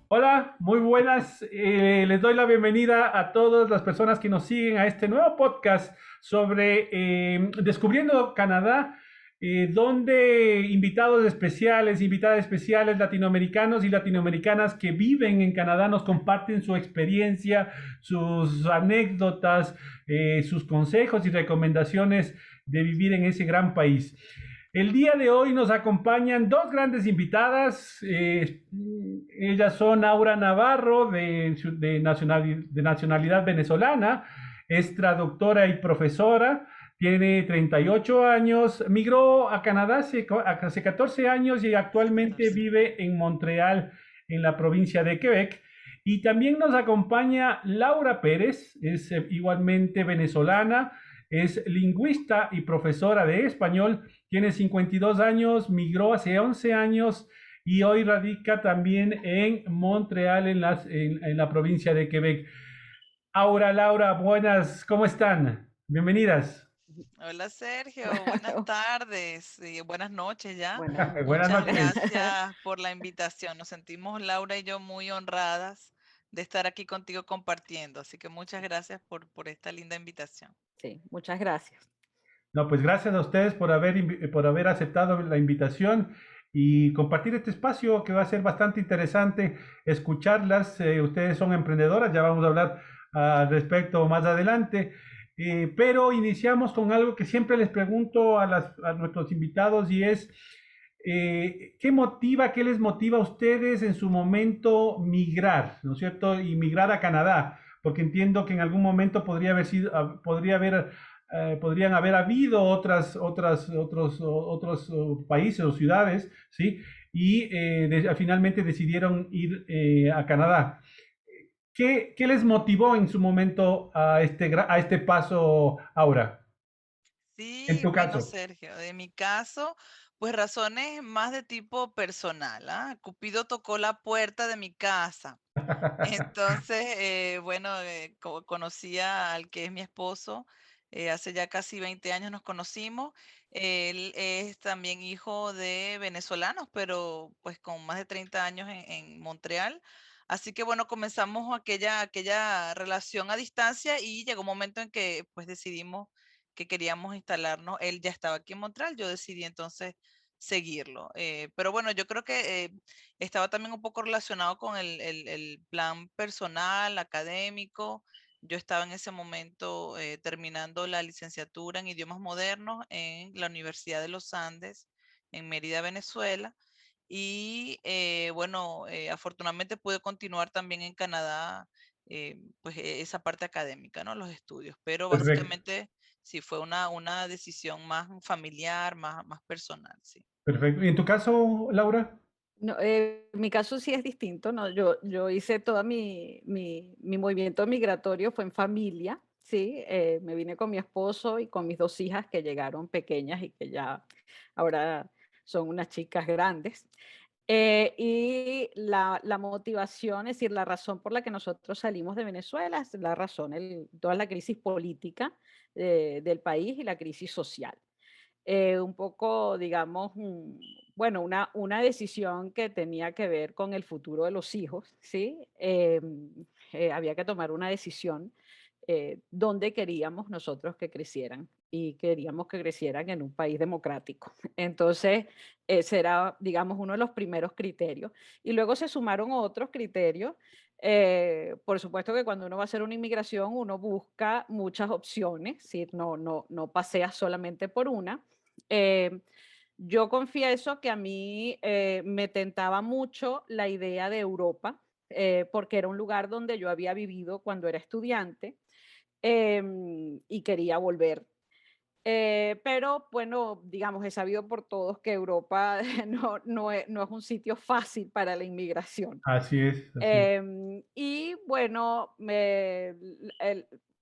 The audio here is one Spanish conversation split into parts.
Hola, muy buenas. Les doy la bienvenida a todas las personas que nos siguen a este nuevo podcast sobre Descubriendo Canadá, donde invitadas especiales latinoamericanos y latinoamericanas que viven en Canadá nos comparten su experiencia, sus anécdotas, sus consejos y recomendaciones de vivir en ese gran país. El día de hoy nos acompañan dos grandes invitadas. Ellas son Aura Navarro, de nacionalidad venezolana, es traductora y profesora, tiene 38 años, migró a Canadá hace 14 años y Hace actualmente 14. vive en Montreal, en la provincia de Quebec. Y también nos acompaña Laura Pérez, es igualmente venezolana, es lingüista y profesora de español, tiene 52 años, migró hace 11 años y hoy radica también en Montreal, en la provincia de Quebec. Aura, Laura, buenas, ¿cómo están? Bienvenidas. Hola Sergio, buenas tardes y buenas noches ya. Buenas Buenas noches. Muchas noches. gracias por la invitación. Nos sentimos Laura y yo muy honradas de estar aquí contigo compartiendo. Así que muchas gracias por esta linda invitación. Sí, muchas gracias. No, pues gracias a ustedes por haber aceptado la invitación y compartir este espacio que va a ser bastante interesante escucharlas. Ustedes son emprendedoras, ya vamos a hablar al respecto más adelante. Pero iniciamos con algo que siempre les pregunto a nuestros invitados y es, qué les motiva a ustedes en su momento migrar, ¿no es cierto? Y migrar a Canadá, porque entiendo que en algún momento podrían haber habido otros países o ciudades, ¿sí? Y finalmente decidieron ir a Canadá. ¿Qué les motivó en su momento a este paso, Aura? En Sí, tu bueno, caso. Sergio, de mi caso, pues razones más de tipo personal, ¿ah? Cupido tocó la puerta de mi casa. Entonces, bueno, conocía al que es mi esposo, hace ya casi 20 años nos conocimos. Él es también hijo de venezolanos, pero pues con más de 30 años en Montreal. Así que bueno, comenzamos aquella relación a distancia y llegó un momento en que pues decidimos que queríamos instalarnos. Él ya estaba aquí en Montreal, yo decidí entonces seguirlo. Pero bueno, yo creo que estaba también un poco relacionado con el plan personal, académico. Yo estaba en ese momento terminando la licenciatura en idiomas modernos en la Universidad de los Andes, en Mérida, Venezuela. Y bueno, afortunadamente pude continuar también en Canadá, pues esa parte académica, ¿no? Los estudios. Pero Perfecto, básicamente sí fue una decisión más familiar, más personal, sí. perfecto. ¿Y en tu caso, Laura? No, mi caso sí es distinto, ¿no? Yo hice toda mi movimiento migratorio fue en familia, ¿sí? Me vine con mi esposo y con mis dos hijas que llegaron pequeñas y que ya ahora son unas chicas grandes. Y la motivación, es decir, la razón por la que nosotros salimos de Venezuela es la razón, toda la crisis política del país y la crisis social. Un poco, digamos, bueno, una decisión que tenía que ver con el futuro de los hijos, ¿sí? Había que tomar una decisión dónde queríamos nosotros que crecieran y queríamos que crecieran en un país democrático. Entonces, ese era, digamos, uno de los primeros criterios. Y luego se sumaron otros criterios. Por supuesto que cuando uno va a hacer una inmigración, uno busca muchas opciones, ¿sí? No pasea solamente por una. eh, yo confieso que a mí me tentaba mucho la idea de Europa, porque era un lugar donde yo había vivido cuando era estudiante y quería volver. Pero bueno, digamos, es sabido por todos que Europa no es un sitio fácil para la inmigración. Así es, así es. Y bueno,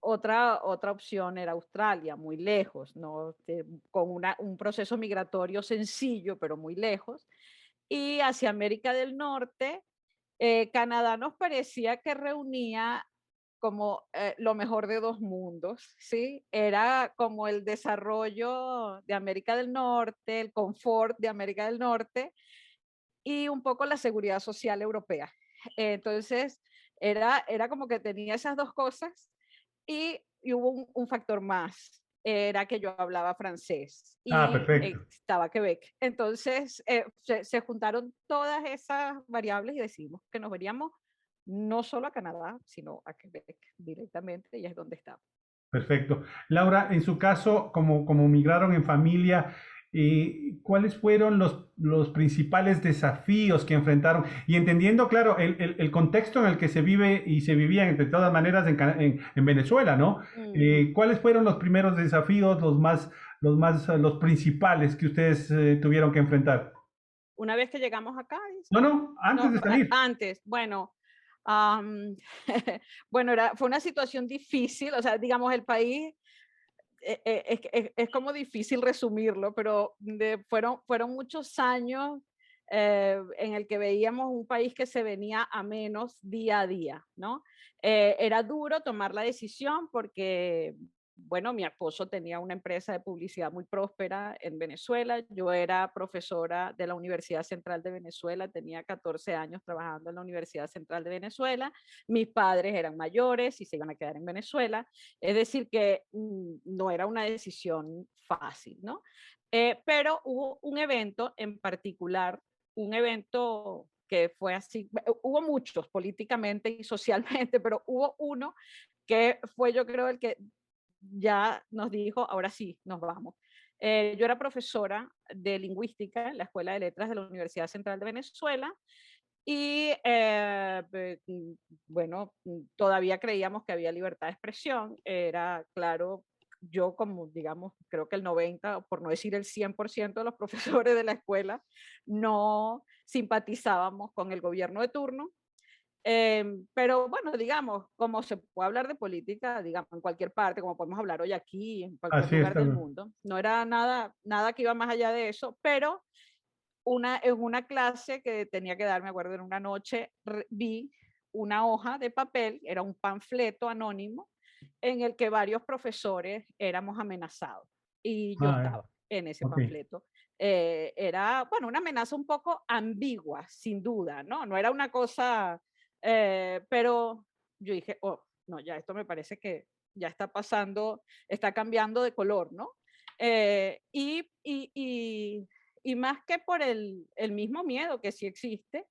otra opción era Australia, muy lejos, ¿no? Con un proceso migratorio sencillo, pero muy lejos. Y hacia América del Norte, Canadá nos parecía que reunía como lo mejor de dos mundos, ¿sí? Era como el desarrollo de América del Norte, el confort de América del Norte y un poco la seguridad social europea. Entonces, era como que tenía esas dos cosas y hubo un factor más, era que yo hablaba francés Ah, y perfecto. estaba Quebec. Entonces, se juntaron todas esas variables y decidimos que nos veríamos no solo a Canadá, sino a Quebec directamente, y es donde estamos. Perfecto. Laura, en su caso, como migraron en familia, ¿cuáles fueron los principales desafíos que enfrentaron? Y entendiendo, claro, el contexto en el que se vive y se vivían de todas maneras en Venezuela, ¿no? Ujú. ¿Cuáles fueron los primeros desafíos, los principales que ustedes tuvieron que enfrentar? Una vez que llegamos acá, No, dice. no, antes No, de salir. antes, bueno, am, bueno, fue una situación difícil, o sea, digamos, el país es como difícil resumirlo, pero fueron muchos años en el que veíamos un país que se venía a menos día a día, ¿no? Era duro tomar la decisión porque, bueno, mi esposo tenía una empresa de publicidad muy próspera en Venezuela, yo era profesora de la Universidad Central de Venezuela, tenía 14 años trabajando en la Universidad Central de Venezuela, mis padres eran mayores y se iban a quedar en Venezuela, es decir, que no era una decisión fácil, ¿no? Pero hubo un evento en particular, un evento que fue así, hubo muchos políticamente y socialmente, pero hubo uno que fue yo creo el que ya nos dijo, ahora sí, nos vamos. Yo era profesora de lingüística en la Escuela de Letras de la Universidad Central de Venezuela y bueno, todavía creíamos que había libertad de expresión. Era claro, yo como, digamos, creo que el 90, por no decir el 100% de los profesores de la escuela, no simpatizábamos con el gobierno de turno. Pero bueno, digamos, como se puede hablar de política, digamos, en cualquier parte, como podemos hablar hoy aquí, en cualquier Así lugar está. del mundo, no era nada que iba más allá de eso, pero en una clase que tenía que dar, me acuerdo, en una noche, vi una hoja de papel, era un panfleto anónimo, en el que varios profesores éramos amenazados. Y yo Ah, estaba en ese ok. panfleto. Era, bueno, una amenaza un poco ambigua, sin duda, ¿no? No era una cosa, pero yo dije, oh, no, ya esto me parece que ya está pasando, está cambiando de color, ¿no? Eh, y, y, y, y más que por el mismo miedo que sí existe,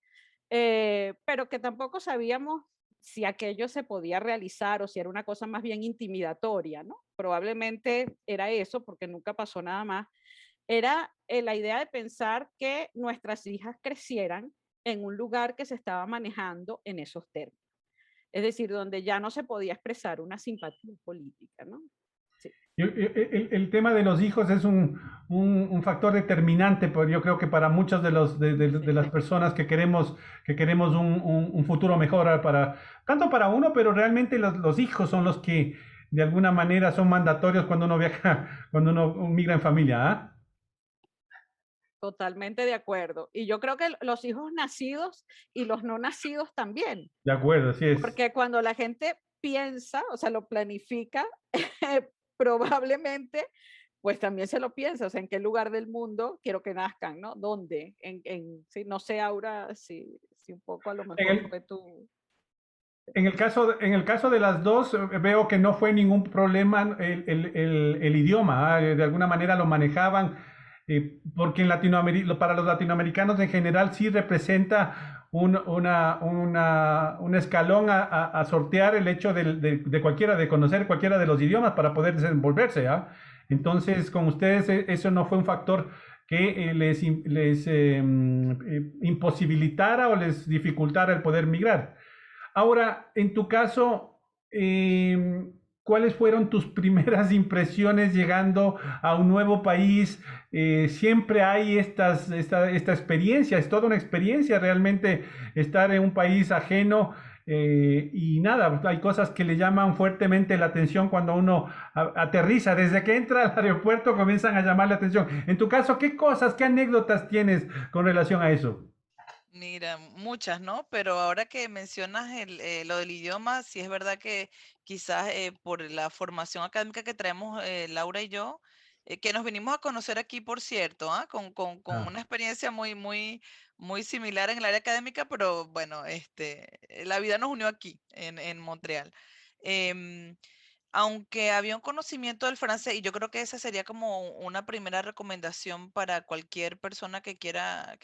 pero que tampoco sabíamos si aquello se podía realizar o si era una cosa más bien intimidatoria, ¿no? Probablemente era eso, porque nunca pasó nada más. Era la idea de pensar que nuestras hijas crecieran en un lugar que se estaba manejando en esos términos. Es decir, donde ya no se podía expresar una simpatía política, ¿no? Sí. El tema de los hijos es un factor determinante, pues yo creo que para muchas de Sí. las personas que queremos un futuro mejor tanto para uno, pero realmente los hijos son los que de alguna manera son mandatorios cuando uno viaja, cuando uno migra en familia, ¿ah? Totalmente de acuerdo. Y yo creo que los hijos nacidos y los no nacidos también, De acuerdo, así es. porque cuando la gente piensa, o sea, lo planifica, probablemente, pues también se lo piensa, o sea, en qué lugar del mundo quiero que nazcan, ¿no? ¿Dónde? Sí, no sé, Aura, si un poco a lo En mejor el, fue tu... en el caso de las dos, veo que no fue ningún problema el idioma, ¿ah? De alguna manera lo manejaban, porque para los latinoamericanos en general sí representa un escalón a sortear el hecho de cualquiera, de conocer cualquiera de los idiomas para poder desenvolverse, ¿ah? Entonces, con ustedes eso no fue un factor que imposibilitara o les dificultara el poder migrar. Ahora, en tu caso, ¿cuáles fueron tus primeras impresiones llegando a un nuevo país? Siempre hay esta experiencia, es toda una experiencia realmente estar en un país ajeno. Y nada, hay cosas que le llaman fuertemente la atención cuando uno aterriza. Desde que entra al aeropuerto comienzan a llamar la atención. En tu caso, ¿qué cosas, qué anécdotas tienes con relación a eso? Mira, muchas, ¿no? Pero ahora que mencionas lo del idioma, sí es verdad que quizás por la formación académica que traemos Laura y yo, que nos vinimos a conocer aquí, por cierto, ¿ah? Con Ah, una experiencia muy, muy, muy similar en el área académica, pero bueno, la vida nos unió aquí, en Montreal. Em, Aunque había un conocimiento del francés, y yo creo que esa sería como una primera recomendación para cualquier persona que quiera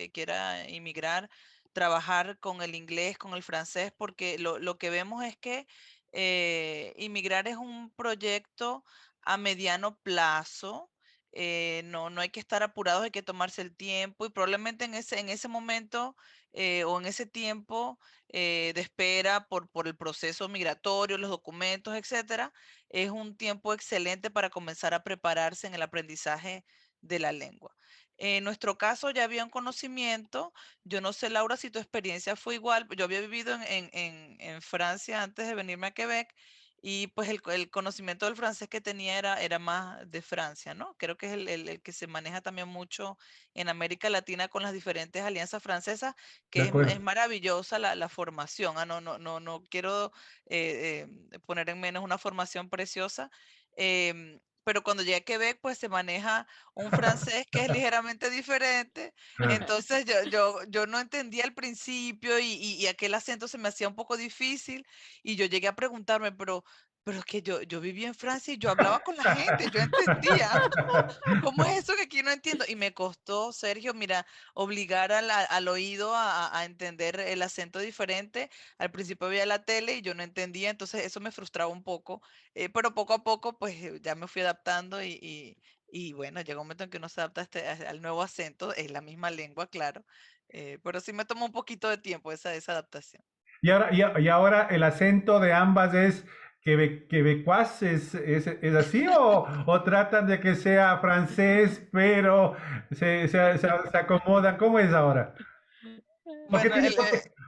inmigrar, trabajar con el inglés, con el francés, porque lo que vemos es que inmigrar es un proyecto a mediano plazo. No hay que estar apurados, hay que tomarse el tiempo y probablemente en ese momento o en ese tiempo de espera por el proceso migratorio, los documentos, etcétera, es un tiempo excelente para comenzar a prepararse en el aprendizaje de la lengua. En nuestro caso ya había un conocimiento. Yo no sé, Laura, si tu experiencia fue igual. Yo había vivido en Francia antes de venirme a Quebec y pues el conocimiento del francés que tenía era más de Francia, ¿no? Creo que es el que se maneja también mucho en América Latina con las diferentes alianzas francesas, De que es acuerdo. maravillosa la formación. No quiero poner en menos una formación preciosa. Pero cuando llegué a Quebec, pues se maneja un francés que es ligeramente diferente. Entonces yo no entendía al principio y aquel acento se me hacía un poco difícil y yo llegué a preguntarme, pero es que yo vivía en Francia y yo hablaba con la gente, yo entendía. ¿Cómo es eso que aquí no entiendo? Y me costó, Sergio, mira, obligar al oído a entender el acento diferente. Al principio veía la tele y yo no entendía, entonces eso me frustraba un poco, pero poco a poco pues ya me fui adaptando y bueno, llega un momento en que uno se adapta al nuevo acento, es la misma lengua, claro, pero sí me tomó un poquito de tiempo esa adaptación. Y ahora el acento de ambas es quebecuas, ¿es así? ¿O tratan de que sea francés, pero se acomodan? ¿Cómo es ahora? Porque, Bueno,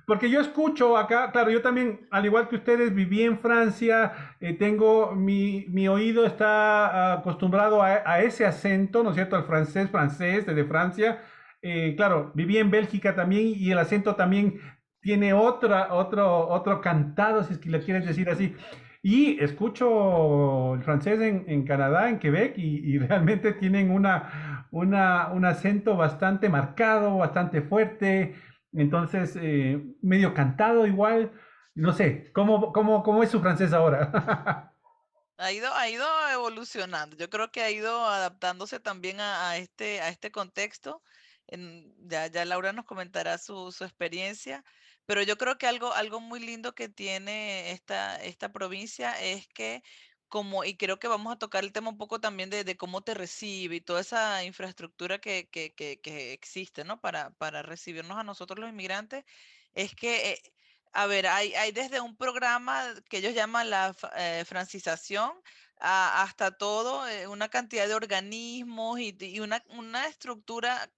porque yo escucho acá, claro, yo también, al igual que ustedes, viví en Francia, tengo, mi oído está acostumbrado a ese acento, ¿no es cierto? Al francés, francés, desde Francia. Claro, viví en Bélgica también y el acento también tiene otro cantado, si es que le quieres decir así. Y escucho el francés en Canadá, en Quebec, y realmente tienen un acento bastante marcado, bastante fuerte. Entonces, medio cantado igual. No sé, ¿cómo es su francés ahora? ha ido evolucionando. Yo creo que ha ido adaptándose también a este contexto. Ya Laura nos comentará su experiencia, pero yo creo que algo muy lindo que tiene esta provincia es que y creo que vamos a tocar el tema un poco también de cómo te recibe y toda esa infraestructura que existe, ¿no? Para recibirnos a nosotros los inmigrantes, es que a ver, hay desde un programa que ellos llaman la francización hasta todo, una cantidad de organismos y una estructura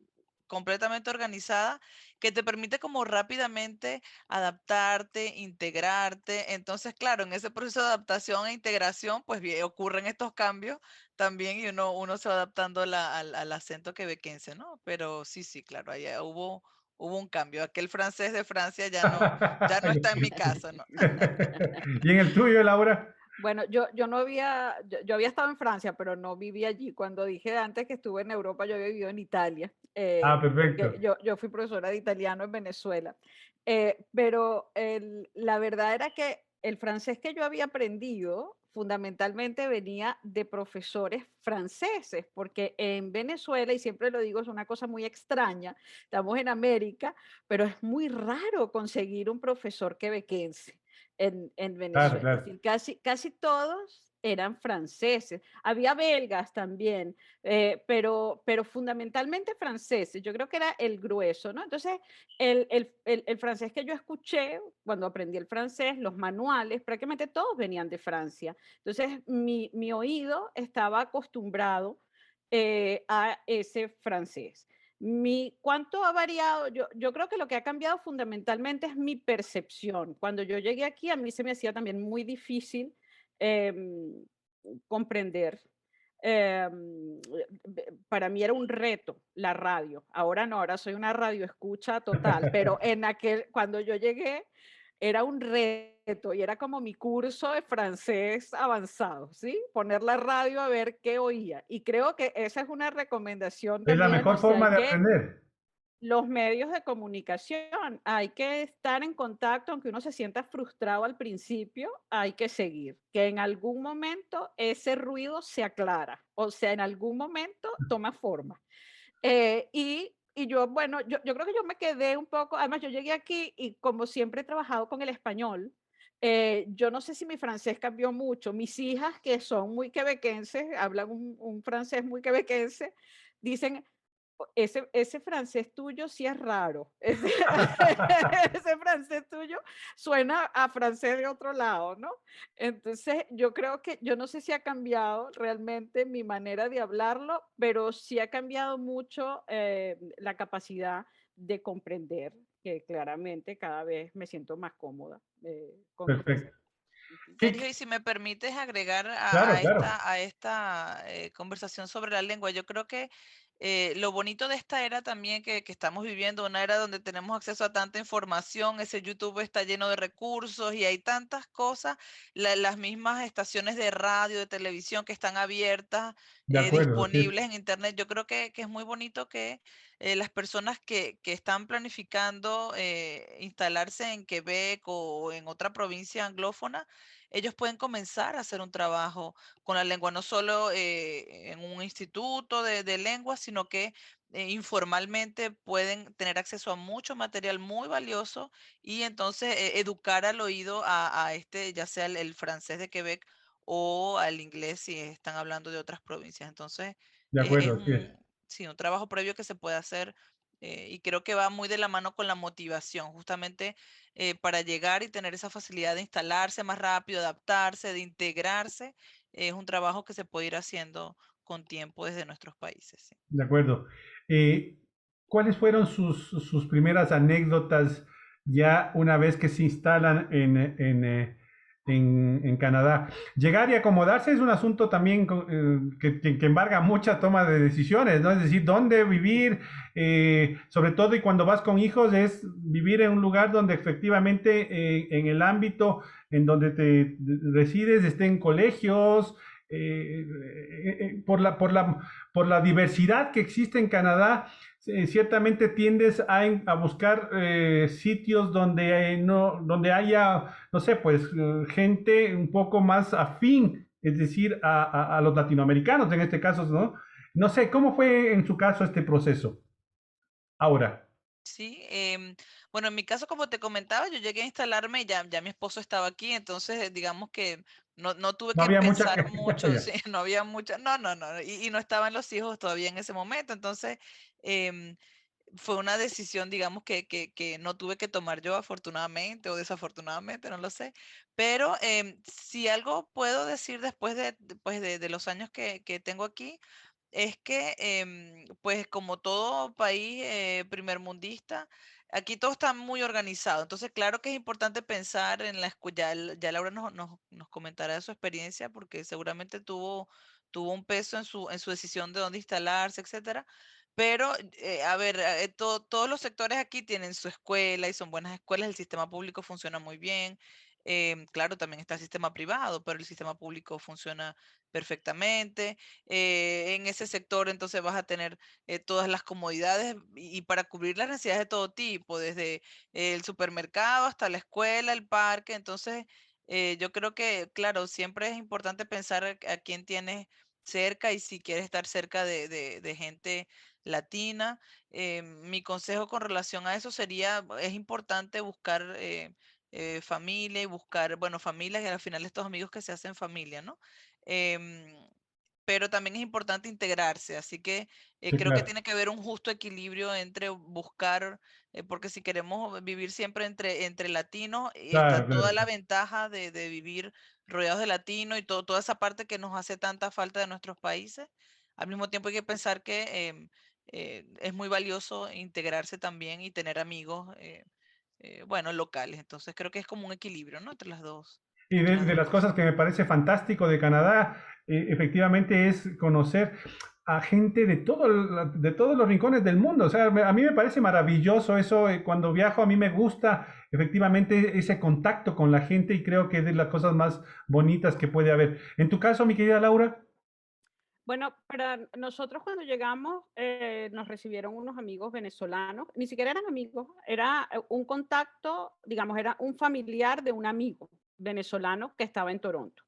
completamente organizada que te permite como rápidamente adaptarte, integrarte. Entonces, claro, en ese proceso de adaptación e integración, pues ocurren estos cambios también y uno se va adaptando al acento quebequense, ¿no? Pero sí, claro, hubo un cambio. Aquel francés de Francia ya no está en mi caso, ¿no? ¿Y en el tuyo, Laura? Bueno, yo había estado en Francia, pero no viví allí. Cuando dije antes que estuve en Europa, yo había vivido en Italia, Ah, porque perfecto. yo fui profesora de italiano en Venezuela. Pero la verdad era que el francés que yo había aprendido fundamentalmente venía de profesores franceses, porque en Venezuela, y siempre lo digo, es una cosa muy extraña, estamos en América, pero es muy raro conseguir un profesor quebequense en Claro, Venezuela. Es claro. decir, casi todos eran franceses. Había belgas también, pero fundamentalmente franceses. Yo creo que era el grueso, ¿no? Entonces, el francés que yo escuché cuando aprendí el francés, los manuales, prácticamente todos venían de Francia. Entonces, mi oído estaba acostumbrado a ese francés. ¿Cuánto ha variado? Yo creo que lo que ha cambiado fundamentalmente es mi percepción. Cuando yo llegué aquí, a mí se me hacía también muy difícil em, comprender. Para mí era un reto la radio. Ahora no, ahora soy una radio escucha total, pero cuando yo llegué, era un reto y era como mi curso de francés avanzado, ¿sí? Poner la radio a ver qué oía. Y creo que esa es una recomendación Es la también, mejor o sea, hay forma de que aprender. los medios de comunicación. Hay que estar en contacto, aunque uno se sienta frustrado al principio, hay que seguir. Que en algún momento ese ruido se aclara, o sea, en algún momento toma forma. Y yo, bueno, yo creo que yo me quedé un poco, además yo llegué aquí y como siempre he trabajado con el español, yo no sé si mi francés cambió mucho. Mis hijas, que son muy quebequenses, hablan un francés muy quebequense, dicen, ese francés tuyo sí es raro. Ese francés tuyo suena a francés de otro lado, ¿no? Entonces, yo creo que, yo no sé si ha cambiado realmente mi manera de hablarlo, pero sí ha cambiado mucho la capacidad de comprender, que claramente cada vez me siento más cómoda con el francés. Perfecto. Ujú. Sergio, y si me permites agregar Claro, a claro. esta conversación sobre la lengua, yo creo que lo bonito de esta era también que estamos viviendo, una era donde tenemos acceso a tanta información, ese YouTube está lleno de recursos y hay tantas cosas, las mismas estaciones de radio, de televisión que están abiertas, De acuerdo, así es. disponibles en Internet. Yo creo que es muy bonito que las personas que están planificando instalarse en Quebec o en otra provincia anglófona, ellos pueden comenzar a hacer un trabajo con la lengua, no solo en un instituto de lengua, sino que informalmente pueden tener acceso a mucho material muy valioso y entonces educar al oído a este, ya sea el francés de Quebec o al inglés si están hablando de otras provincias. Entonces, De es acuerdo, así es. un, sí, un trabajo previo que se puede hacer y creo que va muy de la mano con la motivación, justamente para llegar y tener esa facilidad de instalarse más rápido, adaptarse, de integrarse, es un trabajo que se puede ir haciendo con tiempo desde nuestros países. Sí. De acuerdo. Eh, ¿Cuáles fueron sus primeras anécdotas ya una vez que se instalan en Canadá? Llegar y acomodarse es un asunto también que embarga mucha toma de decisiones, ¿no? Es decir, dónde vivir, sobre todo y cuando vas con hijos, es vivir en un lugar donde efectivamente en el ámbito en donde te resides estén colegios, eh, por la diversidad que existe en Canadá, ciertamente tiendes a buscar sitios donde, no, donde haya, no sé, pues gente un poco más afín, es decir, a los latinoamericanos en este caso, ¿no? No sé, ¿cómo fue en su caso este proceso? Ahora, Sí, bueno, en mi caso, como te comentaba, yo llegué a instalarme y ya mi esposo estaba aquí, entonces digamos que no tuve no que había mucha pensar gente mucho, allá. sí, no había mucha, no, y no estaban los hijos todavía en ese momento, entonces em, fue una decisión, digamos, que no tuve que tomar yo afortunadamente o desafortunadamente, no lo sé, pero si algo puedo decir después pues, de los años que tengo aquí, es que, pues como todo país primermundista, aquí todo está muy organizado. Entonces, claro que es importante pensar en la escuela. Ya Laura nos comentará de su experiencia porque seguramente tuvo un peso en su decisión de dónde instalarse, etcétera. Pero, a ver, todos los sectores aquí tienen su escuela y son buenas escuelas. El sistema público funciona muy bien. Claro, también está el sistema privado, pero el sistema público funciona perfectamente. En ese sector entonces vas a tener todas las comodidades y para cubrir las necesidades de todo tipo, desde el supermercado hasta la escuela, el parque. Entonces, yo creo que, claro, siempre es importante pensar a quién tienes cerca y si quieres estar cerca de gente latina. Mi consejo con relación a eso sería, es importante buscar familia y buscar, bueno, familias y al final estos amigos que se hacen familia, ¿no? Em, pero también es importante integrarse, así que Sí, creo que claro, tiene que haber un justo equilibrio entre buscar, porque si queremos vivir siempre entre latinos, está claro, toda claro. la ventaja de vivir rodeados de latinos y toda esa parte que nos hace tanta falta de nuestros países. Al mismo tiempo hay que pensar que es muy valioso integrarse también y tener amigos, bueno, locales. Entonces creo que es como un equilibrio, ¿no? Y Entre las de dos las cosas. cosas que me parece fantástico de Canadá, efectivamente, es conocer a gente de todos los rincones del mundo. O sea, a mí me parece maravilloso eso. Cuando viajo, a mí me gusta efectivamente ese contacto con la gente y creo que es de las cosas más bonitas que puede haber. En tu caso, mi querida Laura. Bueno, para nosotros cuando llegamos nos recibieron unos amigos venezolanos, ni siquiera eran amigos, era un contacto, digamos, era un familiar de un amigo venezolano que estaba en Toronto.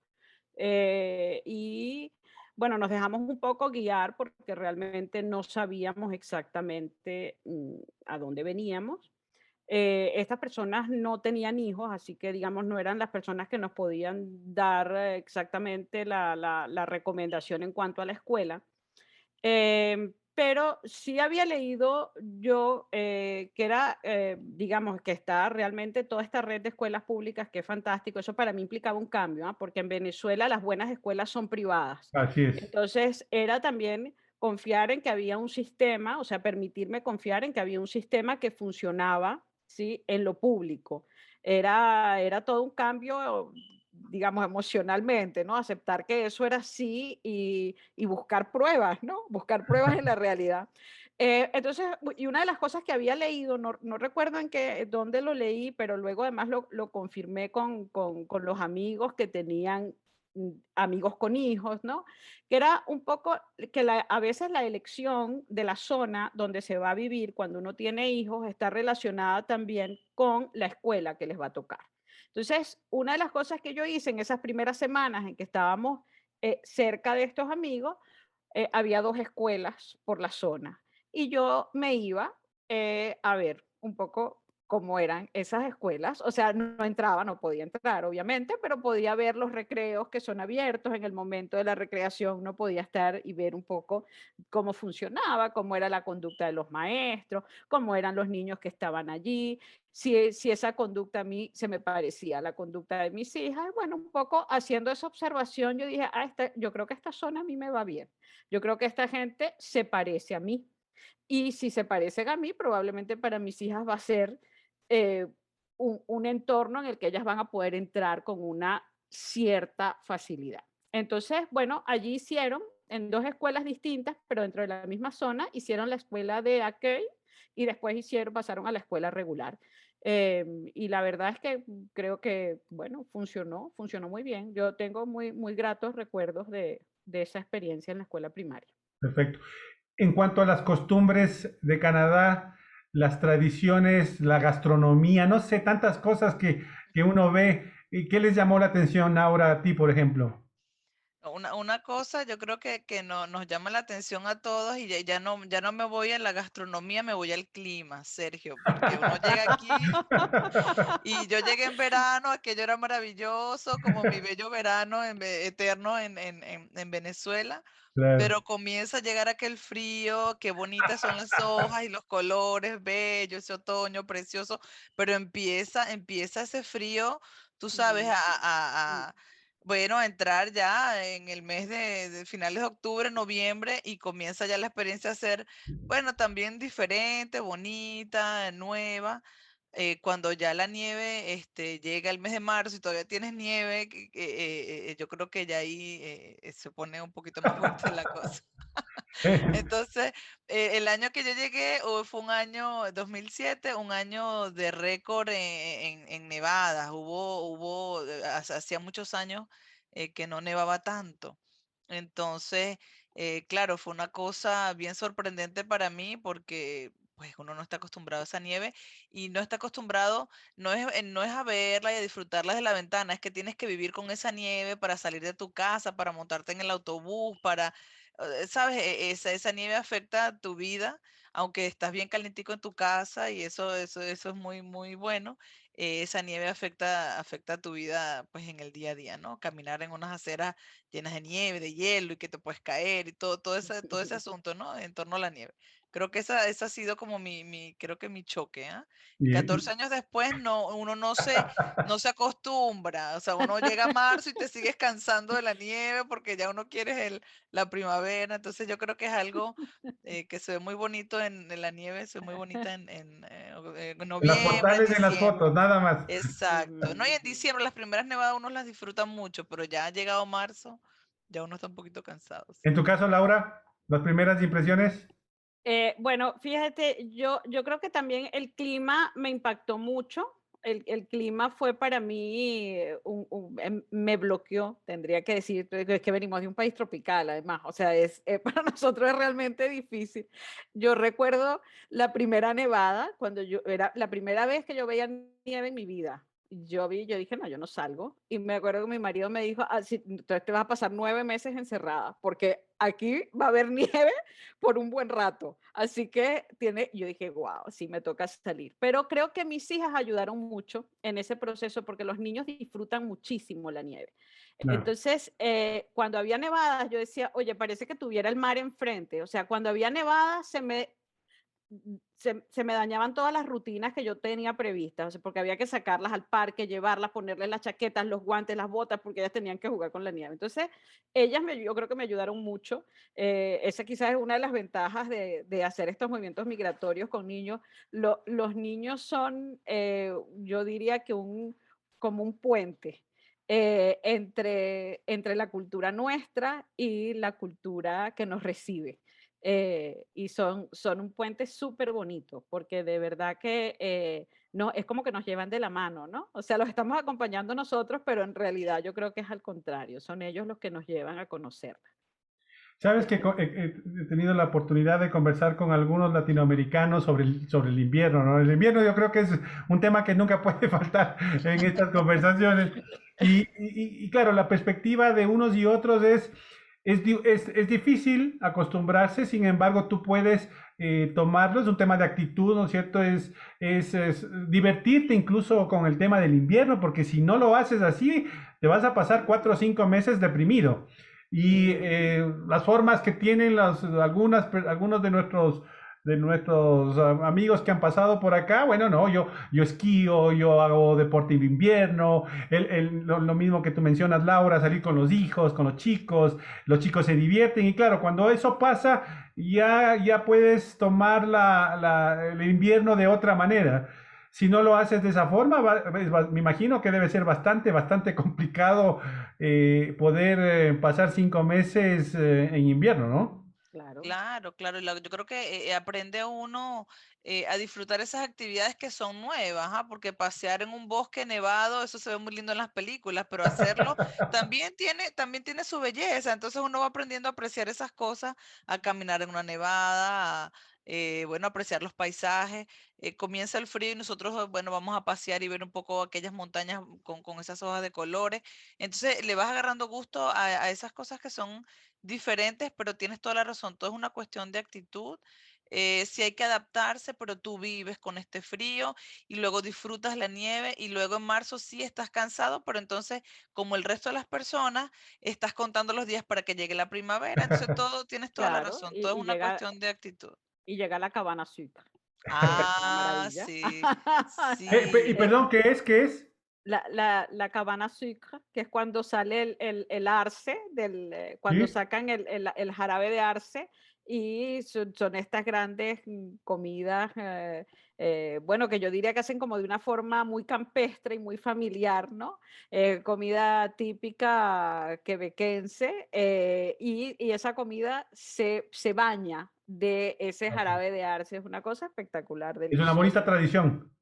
Y bueno, nos dejamos un poco guiar porque realmente no sabíamos exactamente a dónde veníamos. Estas personas no tenían hijos, así que, digamos, no eran las personas que nos podían dar exactamente la recomendación en cuanto a la escuela. Pero sí había leído yo que era, digamos, que está realmente toda esta red de escuelas públicas, que es fantástico. Eso para mí implicaba un cambio, ¿ah? Porque en Venezuela las buenas escuelas son privadas. Así es. Entonces, era también confiar en que había un sistema, o sea, permitirme confiar en que había un sistema que funcionaba, ¿sí? En lo público. Era todo un cambio, digamos, emocionalmente, ¿no? Aceptar que eso era así y buscar pruebas, ¿no? Buscar pruebas en la realidad. Entonces, y una de las cosas que había leído, no recuerdo en qué, dónde lo leí, pero luego además lo confirmé con los amigos que tenían amigos con hijos, ¿no? Que era un poco que a veces la elección de la zona donde se va a vivir cuando uno tiene hijos está relacionada también con la escuela que les va a tocar. Entonces, una de las cosas que yo hice en esas primeras semanas en que estábamos cerca de estos amigos, había 2 escuelas por la zona y yo me iba a ver un poco cómo eran esas escuelas. O sea, no entraba, no podía entrar, obviamente, pero podía ver los recreos que son abiertos. En el momento de la recreación no podía estar y ver un poco cómo funcionaba, cómo era la conducta de los maestros, cómo eran los niños que estaban allí, si esa conducta a mí se me parecía a la conducta de mis hijas. Bueno, un poco haciendo esa observación, yo dije, yo creo que esta zona a mí me va bien. Yo creo que esta gente se parece a mí. Y si se parecen a mí, probablemente para mis hijas va a ser eh, un entorno en el que ellas van a poder entrar con una cierta facilidad. Entonces, bueno, allí hicieron en 2 escuelas distintas, pero dentro de la misma zona, hicieron la escuela de Akei y después pasaron a la escuela regular. Y la verdad es que creo que, bueno, funcionó muy bien. Yo tengo muy gratos recuerdos de esa experiencia en la escuela primaria. Perfecto. En cuanto a las costumbres de Canadá, las tradiciones, la gastronomía, no sé, tantas cosas que uno ve. ¿Y qué les llamó la atención ahora a ti, por ejemplo? Una cosa, yo creo que no, nos llama la atención a todos y ya no me voy a la gastronomía, me voy al clima, Sergio, porque uno llega aquí y yo llegué en verano, aquello era maravilloso, como mi bello verano eterno en Venezuela, Claro. pero comienza a llegar aquel frío, qué bonitas son las hojas y los colores bellos, ese otoño precioso, pero empieza ese frío, tú sabes, Ujú. bueno, a entrar ya en el mes de finales de octubre, noviembre, y comienza ya la experiencia a ser, bueno, también diferente, bonita, nueva. Cuando ya la nieve llega el mes de marzo y todavía tienes nieve, yo creo que ya ahí se pone un poquito más fuerte la cosa. Entonces, el año que yo llegué fue un año 2007, un año de récord en nevadas. Hacía muchos años que no nevaba tanto. Entonces, claro, fue una cosa bien sorprendente para mí porque pues uno no está acostumbrado a esa nieve y no está acostumbrado, no es a verla y a disfrutarla de la ventana, es que tienes que vivir con esa nieve para salir de tu casa, para montarte en el autobús, ¿sabes? Esa nieve afecta tu vida, aunque estás bien calentico en tu casa y eso es muy, muy bueno. Esa nieve afecta tu vida pues en el día a día, ¿no? Caminar en unas aceras llenas de nieve, de hielo y que te puedes caer y todo ese asunto, ¿no? En torno a la nieve. Creo que esa ha sido como creo que mi choque, ¿ah? Y- 14 años después uno no se acostumbra, o sea, uno llega a marzo y te sigues cansando de la nieve porque ya uno quiere la primavera. Entonces yo creo que es algo que se ve muy bonito en la nieve, se ve muy bonita en en las noviembre, en postales y en las fotos, diciembre. nada más. Exacto. No, y en diciembre las primeras nevadas uno las disfruta mucho, pero ya ha llegado marzo, ya uno está un poquito cansado, sí. En tu caso, Laura, las primeras impresiones. Bueno, fíjate, yo creo que también el clima me impactó mucho. el clima fue para mí, me bloqueó, tendría que decir, es que venimos de un país tropical, además, o sea, para nosotros es realmente difícil. Yo recuerdo la primera nevada, cuando era la primera vez que yo veía nieve en mi vida. Yo dije, no, yo no salgo. Y me acuerdo que mi marido me dijo, sí, entonces te vas a pasar 9 meses encerrada, porque aquí va a haber nieve por un buen rato. Así que yo dije, wow, sí me toca salir. Pero creo que mis hijas ayudaron mucho en ese proceso porque los niños disfrutan muchísimo la nieve. Claro. Entonces, cuando había nevadas, yo decía, oye, parece que tuviera el mar enfrente. O sea, cuando había nevadas, se me dañaban todas las rutinas que yo tenía previstas, o sea, porque había que sacarlas al parque, llevarlas, ponerles las chaquetas, los guantes, las botas, porque ellas tenían que jugar con la nieve. Entonces, yo creo que me ayudaron mucho. Esa quizás es una de las ventajas de hacer estos movimientos migratorios con niños. Los niños son, yo diría que como un puente. Entre la cultura nuestra y la cultura que nos recibe. Y son un puente súper bonito, porque de verdad que no, es como que nos llevan de la mano, ¿no? O sea, los estamos acompañando nosotros, pero en realidad yo creo que es al contrario, son ellos los que nos llevan a conocer. Sabes que he tenido la oportunidad de conversar con algunos latinoamericanos sobre el invierno, ¿no? El invierno yo creo que es un tema que nunca puede faltar en estas conversaciones. Y claro, la perspectiva de unos y otros es difícil acostumbrarse, sin embargo, tú puedes tomarlo, es un tema de actitud, ¿no es cierto? Es divertirte incluso con el tema del invierno, porque si no lo haces así, te vas a pasar 4 o 5 meses deprimido. Y las formas que tienen algunos de nuestros amigos que han pasado por acá, bueno, no, yo esquío, yo hago deporte de invierno, lo mismo que tú mencionas, Laura, salir con los hijos, con los chicos se divierten y claro, cuando eso pasa, ya puedes tomar el invierno de otra manera. Si no lo haces de esa forma, me imagino que debe ser bastante complicado poder pasar 5 meses en invierno, ¿no? Claro, Claro, claro. Yo creo que aprende uno a disfrutar esas actividades que son nuevas, ¿ah? Porque pasear en un bosque nevado, eso se ve muy lindo en las películas, pero hacerlo también tiene su belleza. Entonces uno va aprendiendo a apreciar esas cosas, a caminar en una nevada, bueno, apreciar los paisajes. Comienza el frío y nosotros, bueno, vamos a pasear y ver un poco aquellas montañas con esas hojas de colores. Entonces le vas agarrando gusto a esas cosas que son diferentes, pero tienes toda la razón, todo es una cuestión de actitud. Sí hay que adaptarse, pero tú vives con este frío y luego disfrutas la nieve y luego en marzo sí estás cansado, pero entonces, como el resto de las personas, estás contando los días para que llegue la primavera. Entonces, tienes toda la claro, razón, todo es una cuestión de actitud. y llega la cabana azúcar, que es una Ah, maravilla. sí, Y sí, perdón, ¿qué es? ¿Qué es? La cabana sucre, que es cuando sale el arce, cuando ¿Sí? sacan el jarabe de arce, y son estas grandes comidas, bueno, que yo diría que hacen como de una forma muy campestre y muy familiar, ¿no? Comida típica quebequense, y esa comida se baña de ese jarabe de arce, es una cosa espectacular, Es una bonita deliciosa. tradición.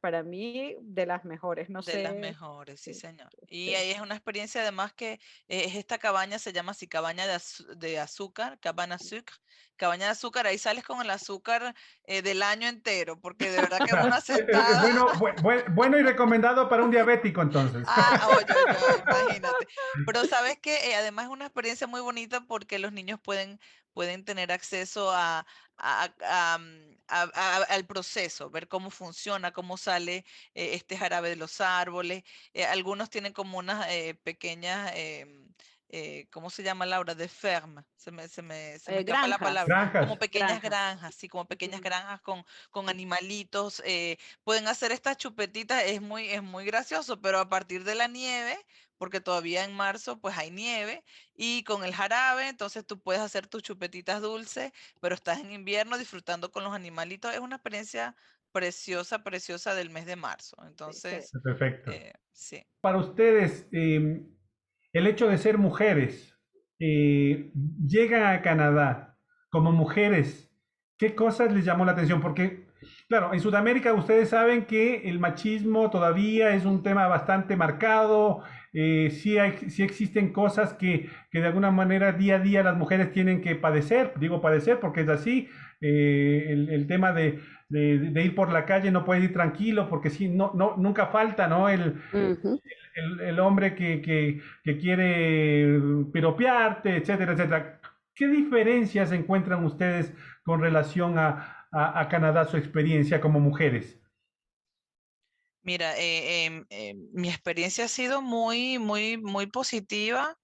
Para mí, de las mejores, no de las sé. mejores, sí, Sí, señor. Y sí. ahí es una experiencia además que es esta cabaña, se llama así, cabaña de azúcar, cabana sucre, cabaña de azúcar, ahí sales con el azúcar del año entero, porque de verdad que una sentada. Bueno y recomendado para un diabético entonces. Ah, oye, oye, oye, imagínate. Pero sabes que además es una experiencia muy bonita porque los niños pueden tener acceso al proceso, ver cómo funciona, cómo sale este jarabe de los árboles. Algunos tienen como unas pequeñas, ¿cómo se llama, Laura? De ferma. Se me escapa la palabra. Granjas, Como Granjas. pequeñas granjas. granjas, sí, como pequeñas Ujú. granjas con animalitos. Pueden hacer estas chupetitas, es muy gracioso, pero a partir de la nieve, porque todavía en marzo pues hay nieve, y con el jarabe, entonces tú puedes hacer tus chupetitas dulces, pero estás en invierno disfrutando con los animalitos. Es una experiencia preciosa, preciosa del mes de marzo. Sí, Entonces, Perfecto. sí. Para ustedes, el hecho de ser mujeres, llegan a Canadá como mujeres, ¿qué cosas les llamó la atención? Porque Claro, en Sudamérica ustedes saben que el machismo todavía es un tema bastante marcado. Sí existen cosas que de alguna manera día a día las mujeres tienen que padecer. Digo padecer porque es así. El tema de ir por la calle, no puedes ir tranquilo porque sí, nunca falta, ¿no? Ujú. El hombre que quiere piropearte, etcétera, etcétera. ¿Qué diferencias encuentran ustedes con relación a Canadá, su experiencia como mujeres? Mira, mi experiencia ha sido muy positiva.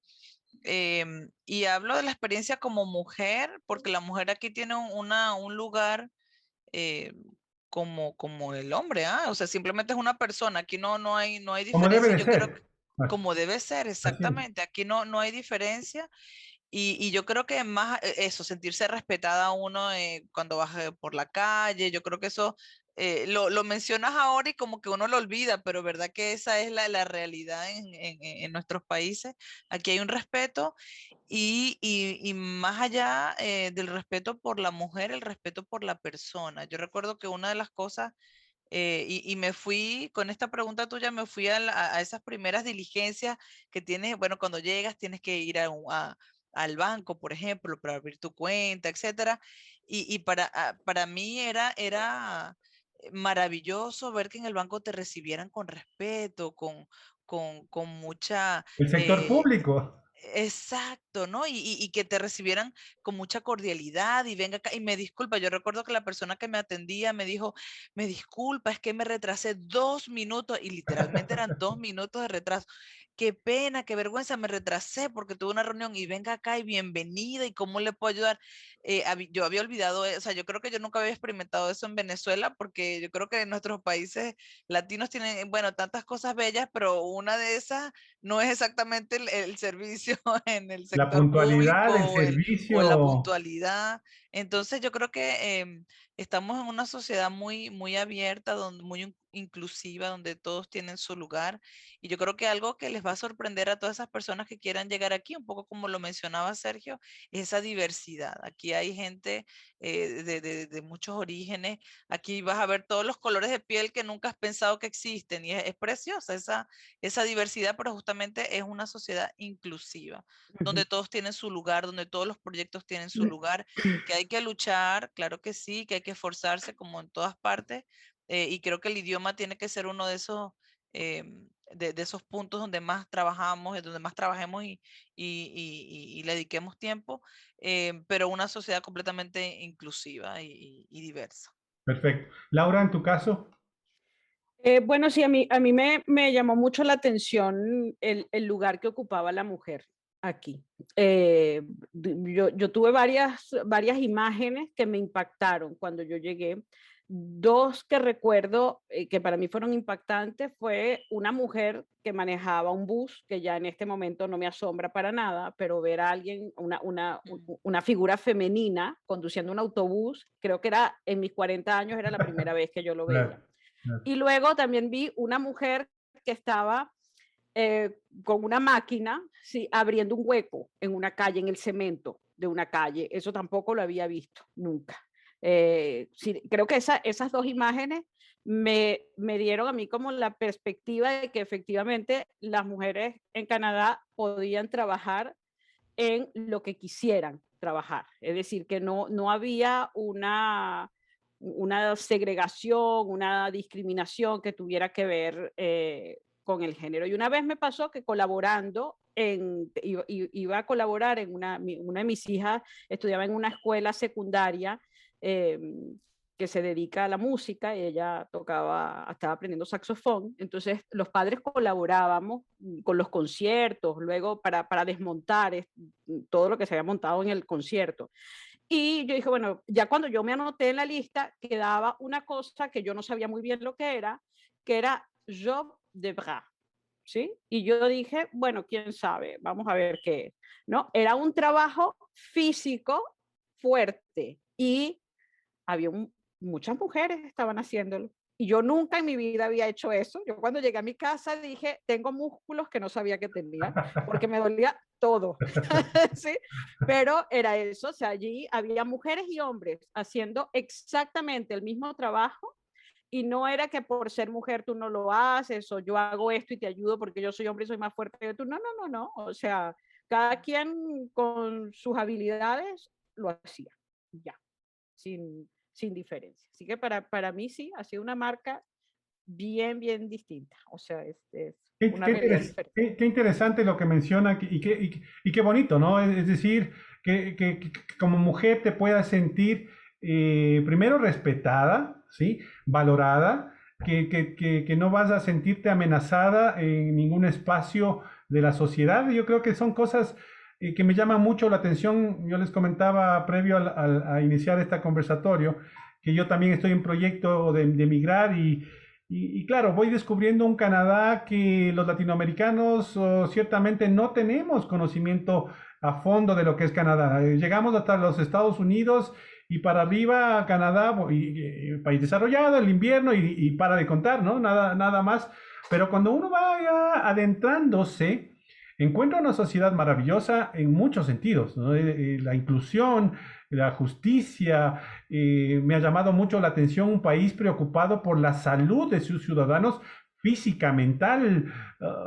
Y hablo de la experiencia como mujer, porque la mujer aquí tiene un lugar eh, como el hombre, ¿ah? O sea, simplemente es una persona. Aquí no hay Como debe diferencia. de Yo creo que ser. Ah, como debe ser, así es. exactamente. Aquí no hay diferencia. Y yo creo que más eso, sentirse respetada uno cuando vas por la calle, yo creo que eso lo mencionas ahora y como que uno lo olvida, pero verdad que esa es la realidad en nuestros países. Aquí hay un respeto y más allá del respeto por la mujer, el respeto por la persona. Yo recuerdo que una de las cosas y me fui, con esta pregunta tuya, me fui a esas primeras diligencias que tienes, bueno, cuando llegas tienes que ir al banco, por ejemplo, para abrir tu cuenta, etcétera. Y para mí era maravilloso ver que en el banco te recibieran con respeto, con mucha... El sector eh, público. Exacto, ¿no? Y que te recibieran con mucha cordialidad y venga acá y me disculpa. Yo recuerdo que la persona que me atendía me dijo, me disculpa, es que me retrasé 2 minutos y literalmente eran 2 minutos de retraso. Qué pena, qué vergüenza, me retrasé porque tuve una reunión y venga acá y bienvenida y cómo le puedo ayudar. Yo había olvidado, o sea, yo creo que yo nunca había experimentado eso en Venezuela porque yo creo que en nuestros países latinos tienen, bueno, tantas cosas bellas, pero una de esas no es exactamente el servicio en el La sector puntualidad, público el o la servicio. puntualidad. Entonces yo creo que estamos en una sociedad muy abierta, muy inclusiva, donde todos tienen su lugar. Y yo creo que algo que les va a sorprender a todas esas personas que quieran llegar aquí, un poco como lo mencionaba Sergio, es esa diversidad. Aquí hay gente de muchos orígenes. Aquí vas a ver todos los colores de piel que nunca has pensado que existen y es preciosa esa diversidad, pero justamente es una sociedad inclusiva, Ujú. donde todos tienen su lugar, donde todos los proyectos tienen su lugar, que hay que luchar, claro que sí, que hay que esforzarse como en todas partes, y creo que el idioma tiene que ser uno de esos, de esos puntos donde más trabajamos, donde más trabajemos y le dediquemos tiempo, pero una sociedad completamente inclusiva y diversa. Perfecto. Laura, en tu caso, Bueno, sí, a mí me llamó mucho la atención el lugar que ocupaba la mujer aquí. Yo tuve varias imágenes que me impactaron cuando yo llegué. Dos que recuerdo que para mí fueron impactantes fue una mujer que manejaba un bus, que ya en este momento no me asombra para nada, pero ver a alguien, Mm. una figura femenina conduciendo un autobús, creo que era en mis 40 años, era la primera vez que yo lo veía. claro, claro. Y luego también vi una mujer que estaba con una máquina, sí, abriendo un hueco en una calle, en el cemento de una calle. Eso tampoco lo había visto nunca. Sí, creo que esas dos imágenes me dieron a mí como la perspectiva de que efectivamente las mujeres en Canadá podían trabajar en lo que quisieran trabajar. Es decir, que no había una segregación, una discriminación que tuviera que ver con el género. Y una vez me pasó que colaborando, iba a colaborar en una de mis hijas, estudiaba en una escuela secundaria eh, que se dedica a la música, y ella estaba aprendiendo saxofón, entonces los padres colaborábamos con los conciertos, luego para desmontar todo lo que se había montado en el concierto. Y yo dije, bueno, ya cuando yo me anoté en la lista, quedaba una cosa que yo no sabía muy bien lo que era job de bras, ¿sí? Y yo dije, bueno, quién sabe, vamos a ver qué es, ¿no? Era un trabajo físico fuerte y había muchas mujeres que estaban haciéndolo. Y yo nunca en mi vida había hecho eso. Yo cuando llegué a mi casa dije, tengo músculos que no sabía que tenía, porque me dolía todo. ¿Sí? Pero era eso, o sea, allí había mujeres y hombres haciendo exactamente el mismo trabajo y no era que por ser mujer tú no lo haces o yo hago esto y te ayudo porque yo soy hombre y soy más fuerte que tú. No, no, no, no. O sea, cada quien con sus habilidades lo hacía. Ya, sin diferencia. Así que para mí sí, ha sido una marca bien, bien distinta. O sea, es una realidad diferente. Qué interesante lo que menciona y qué bonito, ¿no? Es decir, que como mujer te puedas sentir primero respetada, ¿sí? Valorada, que no vas a sentirte amenazada en ningún espacio de la sociedad. Yo creo que son cosas que me llaman mucho la atención. Yo les comentaba previo a iniciar este conversatorio que yo también estoy en proyecto de migrar y claro, voy descubriendo un Canadá que los latinoamericanos ciertamente no tenemos conocimiento a fondo de lo que es Canadá. Llegamos hasta los Estados Unidos y para arriba Canadá, país desarrollado, el invierno y para de contar, ¿no? Nada más. Pero cuando uno va ya adentrándose, encuentra una sociedad maravillosa en muchos sentidos, ¿no? La inclusión, la justicia, me ha llamado mucho la atención un país preocupado por la salud de sus ciudadanos física, mental,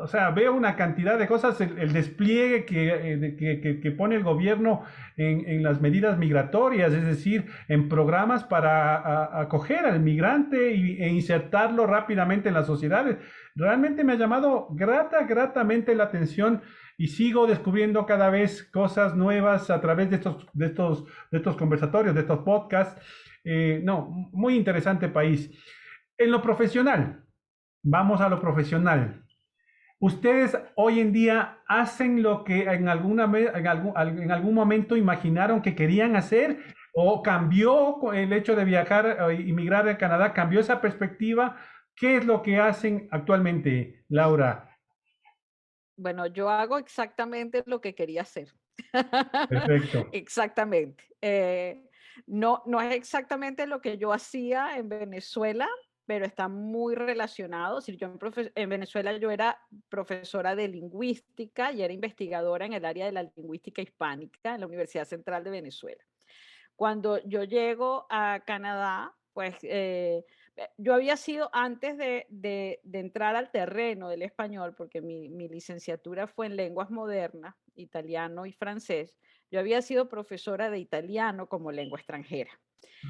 o sea, veo una cantidad de cosas, el despliegue que pone el gobierno en las medidas migratorias, es decir, en programas para acoger al migrante e insertarlo rápidamente en las sociedades. Realmente me ha llamado gratamente la atención y sigo descubriendo cada vez cosas nuevas a través de estos conversatorios, de estos podcasts. No, muy interesante país. En lo profesional, vamos a lo profesional. ¿Ustedes hoy en día hacen lo que en algún momento imaginaron que querían hacer? ¿O cambió el hecho de viajar y migrar a Canadá? ¿Cambió esa perspectiva? ¿Qué es lo que hacen actualmente, Laura? Bueno, yo hago exactamente lo que quería hacer. Perfecto. Exactamente. No, no es exactamente lo que yo hacía en Venezuela, pero está muy relacionado. Si yo en Venezuela yo era profesora de lingüística y era investigadora en el área de la lingüística hispánica en la Universidad Central de Venezuela. Cuando yo llego a Canadá, pues yo había sido antes de entrar al terreno del español, porque mi licenciatura fue en lenguas modernas, italiano y francés, yo había sido profesora de italiano como lengua extranjera.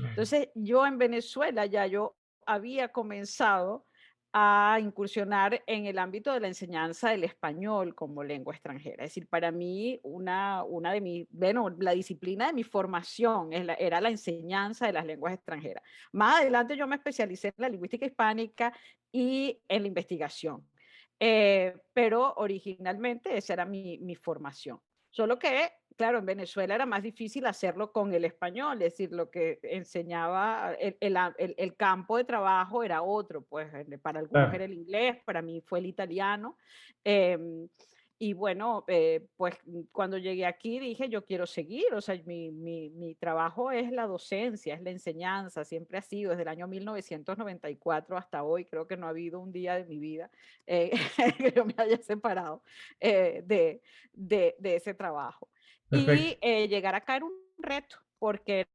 Entonces, yo en Venezuela ya yo había comenzado a incursionar en el ámbito de la enseñanza del español como lengua extranjera. Es decir, para mí una de mis, bueno, la disciplina de mi formación era la enseñanza de las lenguas extranjeras. Más adelante yo me especialicé en la lingüística hispánica y en la investigación. Pero originalmente esa era mi formación. Solo que, claro, en Venezuela era más difícil hacerlo con el español, es decir, lo que enseñaba, el campo de trabajo era otro, pues para algunos Claro. era el inglés, para mí fue el italiano. em, y bueno, pues cuando llegué aquí dije, yo quiero seguir, o sea, mi trabajo es la docencia, es la enseñanza, siempre ha sido, desde el año 1994 hasta hoy, creo que no ha habido un día de mi vida eh, que yo me haya separado de ese trabajo. Y Perfecto. llegar acá era un reto, porque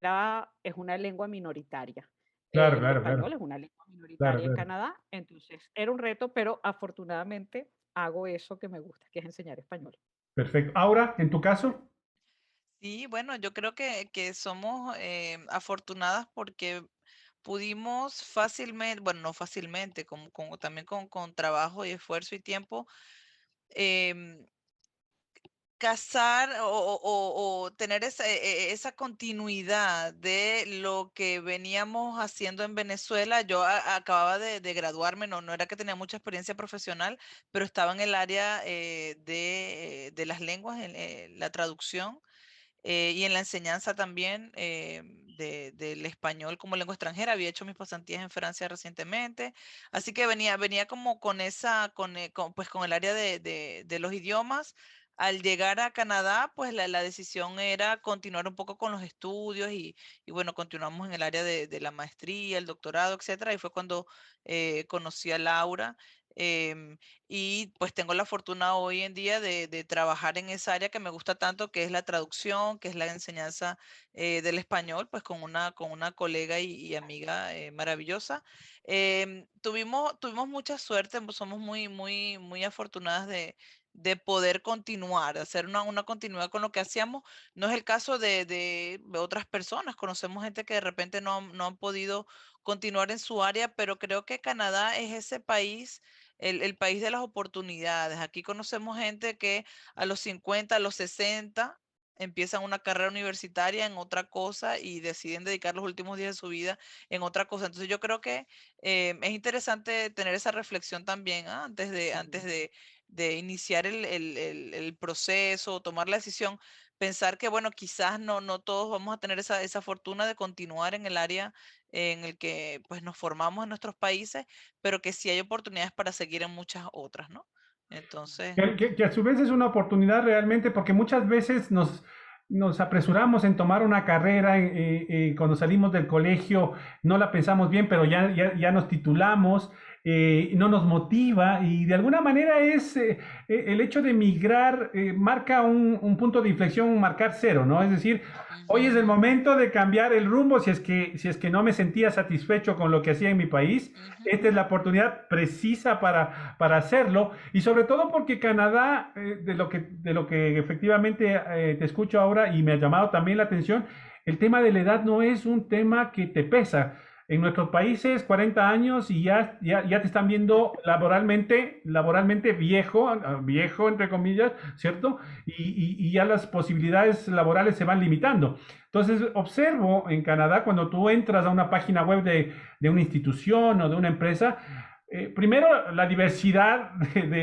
es una lengua minoritaria. Claro, El claro, español claro, es una lengua claro, minoritaria en claro. Canadá, entonces era un reto, pero afortunadamente hago eso que me gusta, que es enseñar español. Perfecto. Ahora, en tu caso, Sí, bueno, yo creo que somos afortunadas porque pudimos fácilmente, bueno, no fácilmente, también con trabajo y esfuerzo y tiempo, em, casar o tener esa continuidad de lo que veníamos haciendo en Venezuela. Yo acababa de graduarme, no era que tenía mucha experiencia profesional, pero estaba en el área de las lenguas, en la traducción y en la enseñanza también del español como lengua extranjera. Había hecho mis pasantías en Francia recientemente, así que venía como con pues con el área de los idiomas, al llegar a Canadá, pues la decisión era continuar un poco con los estudios y bueno, continuamos en el área de la maestría, el doctorado, etcétera. Y fue cuando conocí a Laura. em, y pues tengo la fortuna hoy en día de trabajar en esa área que me gusta tanto, que es la traducción, que es la enseñanza del español, pues con una colega y amiga maravillosa. Tuvimos mucha suerte, somos muy afortunadas de poder continuar, hacer una continuidad con lo que hacíamos. No es el caso de otras personas. Conocemos gente que de repente no han podido continuar en su área, pero creo que Canadá es ese país, el país de las oportunidades. Aquí conocemos gente que a los 50, a los 60 empiezan una carrera universitaria en otra cosa y deciden dedicar los últimos días de su vida en otra cosa. Entonces yo creo que es interesante tener esa reflexión también, ¿ah? Antes de iniciar el proceso, tomar la decisión, pensar que, bueno, quizás no todos vamos a tener esa fortuna de continuar en el área en el que pues nos formamos en nuestros países, pero que sí hay oportunidades para seguir en muchas otras, ¿no? Entonces, Que a su vez es una oportunidad realmente porque muchas veces nos apresuramos en tomar una carrera cuando salimos del colegio, no la pensamos bien, pero ya nos titulamos, no nos motiva y de alguna manera el hecho de migrar marca un punto de inflexión, un marcar cero, ¿no? Es decir, hoy es el ujú, momento de cambiar el rumbo si es que no me sentía satisfecho con lo que hacía en mi país. ujú. Esta es la oportunidad precisa para hacerlo y sobre todo porque Canadá, de lo que efectivamente te escucho ahora y me ha llamado también la atención, el tema de la edad no es un tema que te pesa. En nuestros países, 40 años y ya te están viendo laboralmente viejo, viejo entre comillas, ¿cierto? Y ya las posibilidades laborales se van limitando. Entonces, observo en Canadá, cuando tú entras a una página web de una institución o de una empresa, primero, la diversidad de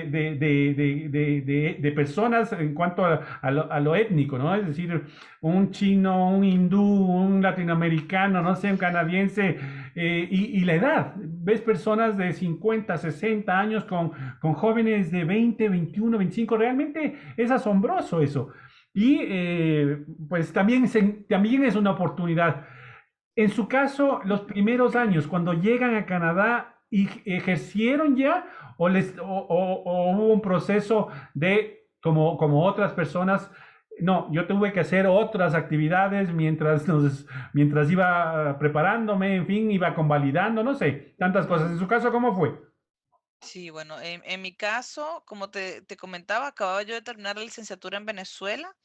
personas en cuanto a lo étnico, ¿no? Es decir, un chino, un hindú, un latinoamericano, no sé, un canadiense, y la edad. Ves personas de 50, 60 años con jóvenes de 20, 21, 25. Realmente es asombroso eso. Y pues también es una oportunidad. En su caso, los primeros años, cuando llegan a Canadá, ¿y ejercieron ya o hubo un proceso de, como otras personas, no, yo tuve que hacer otras actividades mientras iba preparándome, en fin, iba convalidando, no sé, tantas cosas. En su caso, ¿cómo fue? Sí, bueno, en mi caso, como te comentaba, acababa yo de terminar la licenciatura en Venezuela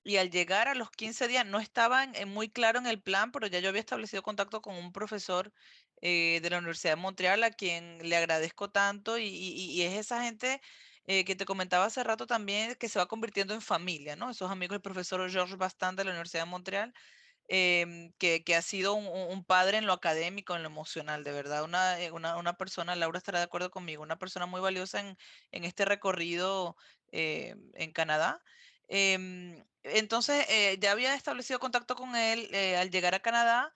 y al llegar a los 15 días no estaba muy claro en el plan, pero ya yo había establecido contacto con un profesor de la Universidad de Montreal a quien le agradezco tanto y es esa gente que te comentaba hace rato también que se va convirtiendo en familia, ¿no? Esos amigos del profesor Georges Bastin de la Universidad de Montreal que ha sido un padre en lo académico, en lo emocional, de verdad, una persona, Laura estará de acuerdo conmigo, una persona muy valiosa en este recorrido en Canadá. Entonces, ya había establecido contacto con él. Al llegar a Canadá,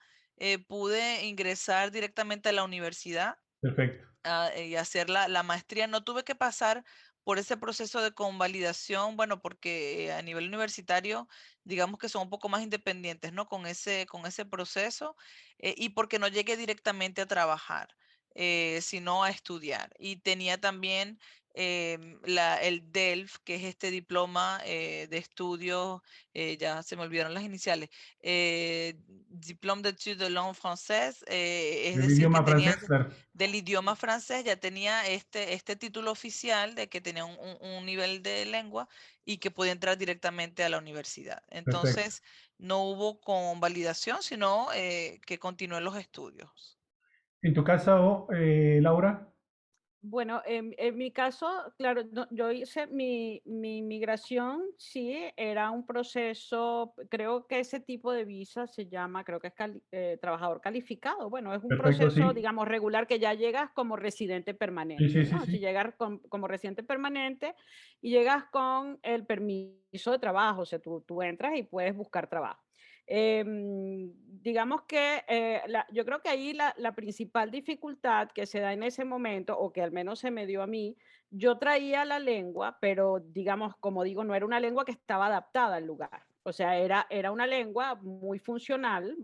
pude ingresar directamente a la universidad Perfecto, y hacer la maestría. No tuve que pasar por ese proceso de convalidación, bueno, porque a nivel universitario, digamos que son un poco más independientes, ¿no? Con ese proceso y porque no llegué directamente a trabajar, sino a estudiar. Y tenía también el DELF, que es este diploma de estudios, ya se me olvidaron las iniciales, Diplôme d'études de langue française, es el decir, que idioma tenía francés, claro. del idioma francés, ya tenía este título oficial de que tenía un nivel de lengua y que podía entrar directamente a la universidad. Perfecto. Entonces, no hubo convalidación, sino que continué los estudios. En tu caso, Laura, Bueno, en mi caso, claro, yo hice mi migración, sí, era un proceso, creo que ese tipo de visa se llama, creo que es trabajador calificado. Bueno, es un perfecto, proceso, sí. digamos, regular que ya llegas como residente Sí, permanente, sí, sí, ¿no? Si sí. llegas como residente permanente y llegas con el permiso de trabajo, o sea, tú entras y puedes buscar trabajo. Digamos que yo creo que ahí la principal dificultad que se da en ese momento, o que al menos se me dio a mí, yo traía la lengua, pero digamos, como digo, no era una lengua que estaba adaptada al lugar. O sea, era una lengua muy funcional.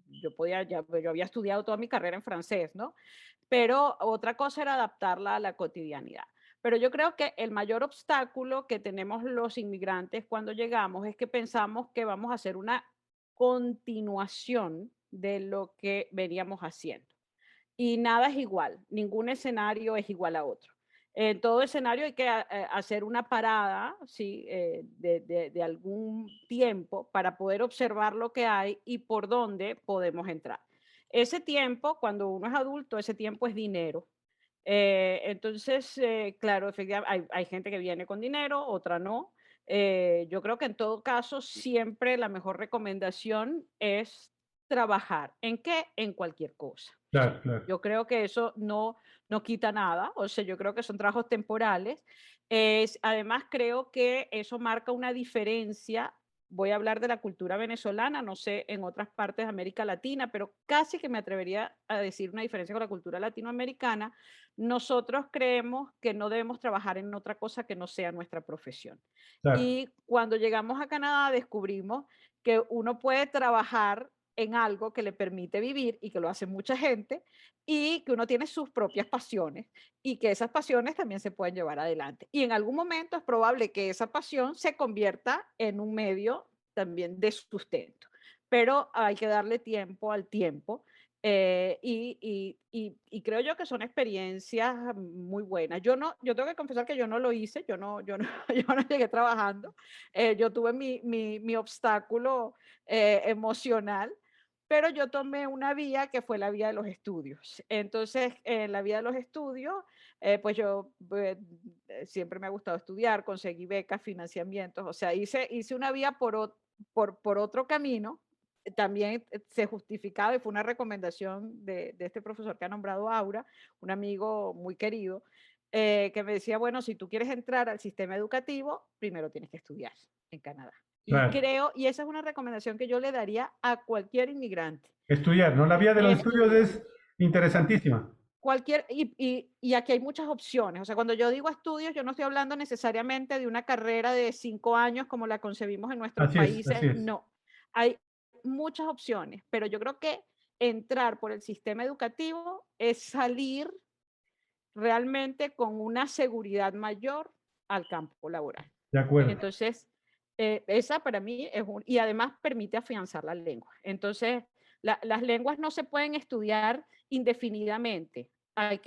Yo había estudiado toda mi carrera en francés, ¿no? Pero otra cosa era adaptarla a la cotidianidad. Pero yo creo que el mayor obstáculo que tenemos los inmigrantes cuando llegamos es que pensamos que vamos a hacer una continuación de lo que veníamos haciendo. Y nada es igual, ningún escenario es igual a otro. En todo escenario hay que hacer una parada, ¿sí? De algún tiempo para poder observar lo que hay y por dónde podemos entrar. Ese tiempo, cuando uno es adulto, ese tiempo es dinero. Entonces, claro, efectivamente, hay gente que viene con dinero, otra no. Yo creo que en todo caso, siempre la mejor recomendación es trabajar. ¿En qué? En cualquier cosa. Claro, Sí. claro. Yo creo que eso no quita nada, o sea, yo creo que son trabajos temporales. Además, creo que eso marca una diferencia. Voy a hablar de la cultura venezolana, no sé en otras partes de América Latina, pero casi que me atrevería a decir una diferencia con la cultura latinoamericana. Nosotros creemos que no debemos trabajar en otra cosa que no sea nuestra profesión. Claro. Y cuando llegamos a Canadá descubrimos que uno puede trabajar en algo que le permite vivir y que lo hace mucha gente y que uno tiene sus propias pasiones y que esas pasiones también se pueden llevar adelante. Y en algún momento es probable que esa pasión se convierta en un medio también de sustento, pero hay que darle tiempo al tiempo. Y creo yo que son experiencias muy buenas. Yo tengo que confesar que yo no lo hice, yo no llegué trabajando. Yo tuve mi obstáculo emocional, pero yo tomé una vía que fue la vía de los estudios. Entonces, en la vía de los estudios, pues yo siempre me ha gustado estudiar, conseguí becas, financiamientos, o sea, hice una vía por otro camino. También se justificaba y fue una recomendación de este profesor que ha nombrado Aura, un amigo muy querido, que me decía, bueno, si tú quieres entrar al sistema educativo, primero tienes que estudiar en Canadá. Y Claro. creo, y esa es una recomendación que yo le daría a cualquier inmigrante, Estudiar, ¿no? La vía de los estudios estudiar. es interesantísima. Y aquí hay muchas opciones. O sea, cuando yo digo estudios, yo no estoy hablando necesariamente de una carrera de 5 años como la concebimos en nuestros Así es, así países. es. No, hay muchas opciones, pero yo creo que entrar por el sistema educativo es salir realmente con una seguridad mayor al campo laboral. De acuerdo. Entonces, esa para mí y además permite afianzar la lengua. Entonces, las lenguas no se pueden estudiar indefinidamente.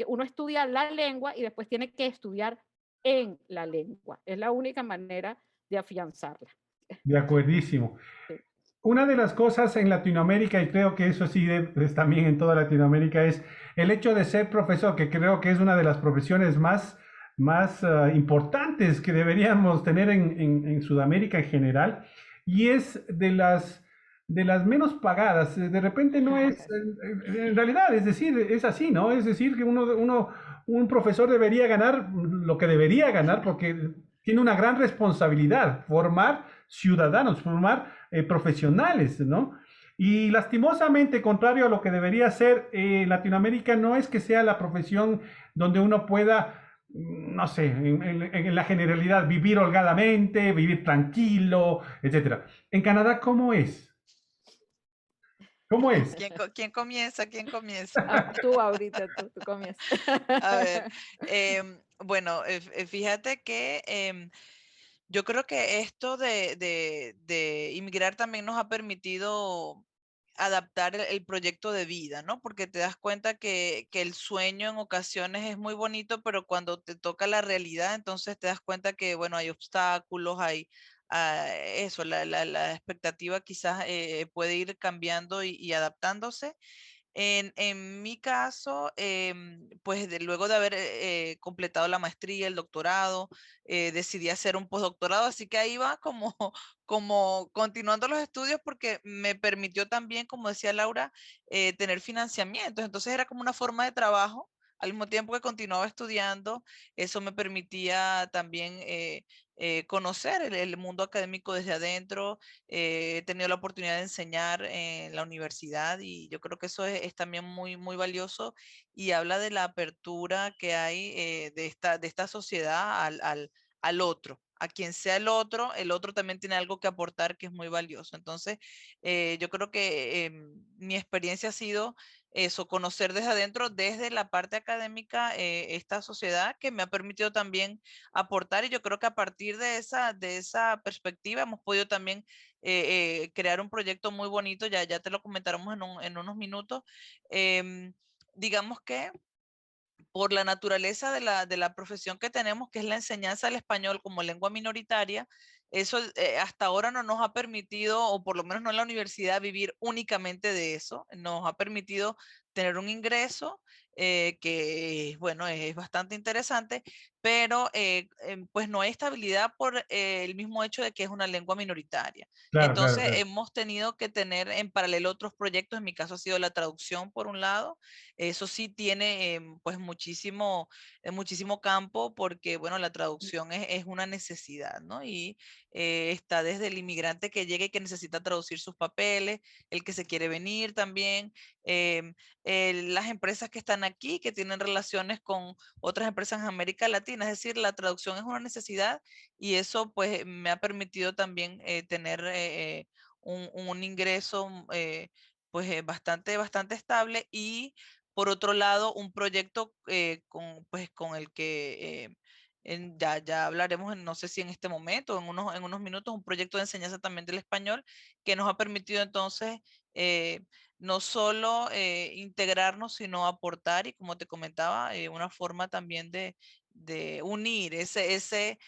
Uno estudia la lengua y después tiene que estudiar en la lengua. Es la única manera de afianzarla. De acuerdísimo. Sí. Una de las cosas en Latinoamérica, y creo que eso sí es también en toda Latinoamérica, es el hecho de ser profesor, que creo que es una de las profesiones más importantes que deberíamos tener en Sudamérica en general, y es de las menos pagadas. De repente no es, en realidad, es decir, es así, ¿no? Es decir, que un profesor debería ganar lo que debería ganar porque tiene una gran responsabilidad, formar ciudadanos, formar profesionales, ¿no? Y lastimosamente, contrario a lo que debería ser, Latinoamérica no es que sea la profesión donde uno pueda, no sé, en la generalidad, vivir holgadamente, vivir tranquilo, etcétera. En Canadá, ¿cómo es? ¿Cómo es? ¿Quién comienza? ¿Quién comienza? Tú ahorita, tú comienzas. A ver, bueno, fíjate que yo creo que esto de inmigrar también nos ha permitido adaptar el proyecto de vida, ¿no? Porque te das cuenta que el sueño en ocasiones es muy bonito, pero cuando te toca la realidad, entonces te das cuenta que, bueno, hay obstáculos, eso, la expectativa quizás puede ir cambiando y adaptándose. En mi caso, pues luego de haber completado la maestría, el doctorado, decidí hacer un postdoctorado, así que ahí va como, como continuando los estudios porque me permitió también, como decía Laura, tener financiamientos. Entonces era como una forma de trabajo al mismo tiempo que continuaba estudiando, eso me permitía también conocer el mundo académico desde adentro. He tenido la oportunidad de enseñar en la universidad y yo creo que eso es también muy, muy valioso y habla de la apertura que hay de esta sociedad al otro. A quien sea el otro también tiene algo que aportar que es muy valioso. Entonces, yo creo que mi experiencia ha sido eso, conocer desde adentro, desde la parte académica, esta sociedad que me ha permitido también aportar y yo creo que a partir de esa perspectiva hemos podido también crear un proyecto muy bonito, ya te lo comentaremos en unos minutos. Em, digamos que por la naturaleza de la profesión que tenemos, que es la enseñanza del español como lengua minoritaria, eso hasta ahora no nos ha permitido, o por lo menos no en la universidad, vivir únicamente de eso. Nos ha permitido tener un ingreso que, bueno, es bastante interesante, pero pues no hay estabilidad por el mismo hecho de que es una lengua minoritaria. Claro, claro, Entonces claro. hemos tenido que tener en paralelo otros proyectos, en mi caso ha sido la traducción por un lado, eso sí tiene pues muchísimo, muchísimo campo porque, bueno, la traducción es una necesidad, ¿no? Y está desde el inmigrante que llega y que necesita traducir sus papeles, el que se quiere venir también, em, las empresas que están aquí, que tienen relaciones con otras empresas en América Latina, es decir, la traducción es una necesidad y eso pues me ha permitido también tener un ingreso pues bastante, bastante estable y por otro lado, un proyecto pues, con el que ya hablaremos, no sé si en este momento, en unos minutos, un proyecto de enseñanza también del español que nos ha permitido entonces eh, no solo integrarnos, sino aportar y como te comentaba, una forma también de unir ese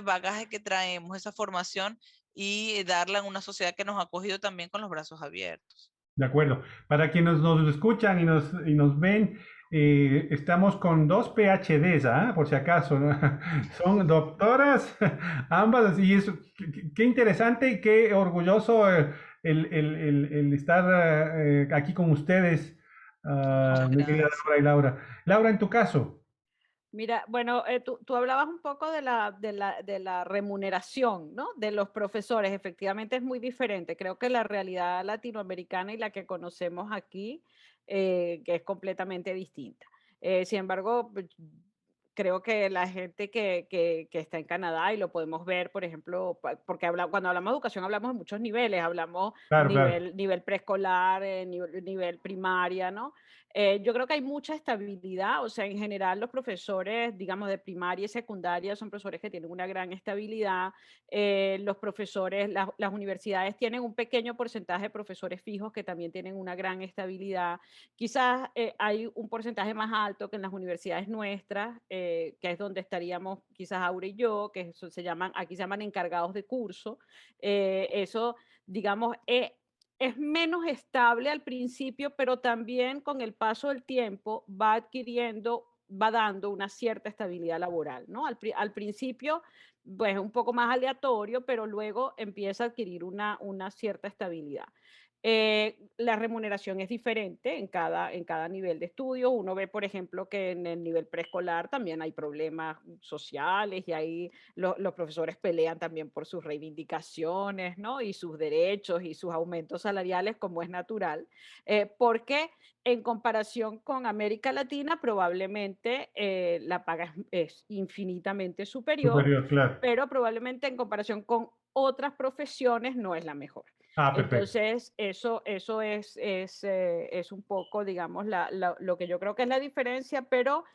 bagaje que traemos, esa formación y darla en una sociedad que nos ha acogido también con los brazos abiertos. De acuerdo. Para quienes nos escuchan y nos ven, estamos con dos PhDs, ¿ah? Por si acaso, ¿no? Son doctoras, ambas, y es qué interesante y qué orgulloso el estar aquí con ustedes, Muchas mi querida gracias. Laura y Laura. Laura, en tu caso. Mira, bueno, tú hablabas un poco de la remuneración, ¿no? De los profesores. Efectivamente es muy diferente. Creo que la realidad latinoamericana y la que conocemos aquí, que es completamente distinta. Sin embargo, pues, creo que la gente que está en Canadá, y lo podemos ver, por ejemplo, porque cuando hablamos de educación hablamos de muchos niveles, hablamos Claro, claro. nivel preescolar, nivel primaria, ¿no? Yo creo que hay mucha estabilidad, o sea, en general los profesores, digamos, de primaria y secundaria son profesores que tienen una gran estabilidad. Los profesores, las universidades tienen un pequeño porcentaje de profesores fijos que también tienen una gran estabilidad. Quizás hay un porcentaje más alto que en las universidades nuestras, que es donde estaríamos quizás Aura y yo, que eso aquí se llaman encargados de curso. Eso, digamos, es menos estable al principio, pero también con el paso del tiempo va dando una cierta estabilidad laboral, ¿no? Al principio, pues un poco más aleatorio, pero luego empieza a adquirir una cierta estabilidad. La remuneración es diferente en cada nivel de estudio. Uno ve, por ejemplo, que en el nivel preescolar también hay problemas sociales y ahí los profesores pelean también por sus reivindicaciones, ¿no? Y sus derechos y sus aumentos salariales, como es natural, porque en comparación con América Latina, probablemente la paga es infinitamente superior, Superior, claro. pero probablemente en comparación con otras profesiones no es la mejor. Ah, perfecto. Entonces, eso es un poco, digamos, lo que yo creo que es la diferencia, pero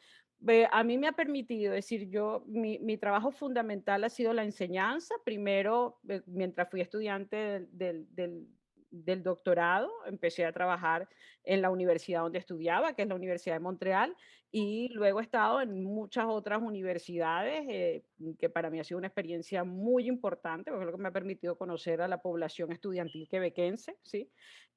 a mí me ha permitido, decir, mi trabajo fundamental ha sido la enseñanza. Primero, mientras fui estudiante del doctorado, empecé a trabajar en la universidad donde estudiaba, que es la Universidad de Montreal, y luego he estado en muchas otras universidades, que para mí ha sido una experiencia muy importante, porque es lo que me ha permitido conocer a la población estudiantil quebequense, ¿sí?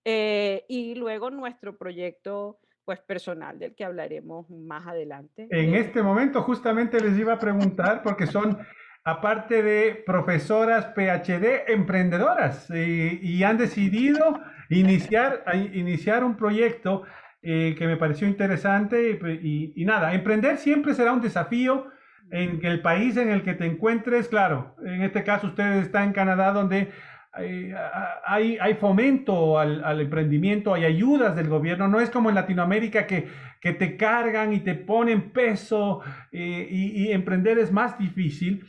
Y luego nuestro proyecto, pues, personal, del que hablaremos más adelante. En este momento justamente les iba a preguntar, porque son, aparte de profesoras PhD, emprendedoras y han decidido iniciar un proyecto que me pareció interesante y nada, emprender siempre será un desafío en el país en el que te encuentres. Claro, en este caso usted está en Canadá donde hay fomento al emprendimiento, hay ayudas del gobierno, no es como en Latinoamérica que te cargan y te ponen peso y emprender es más difícil.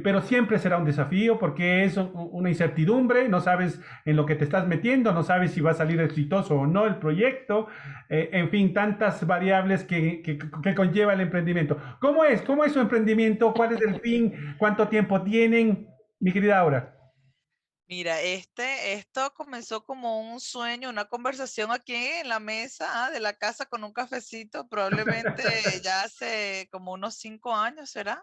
Pero siempre será un desafío porque es una incertidumbre, no sabes en lo que te estás metiendo, no sabes si va a salir exitoso o no el proyecto, en fin, tantas variables que conlleva el emprendimiento. ¿Cómo es? ¿Cómo es su emprendimiento? ¿Cuál es el fin? ¿Cuánto tiempo tienen? Mi querida Aura. Mira, esto comenzó como un sueño, una conversación aquí en la mesa, de la casa con un cafecito, probablemente ya hace como unos 5 años, ¿será?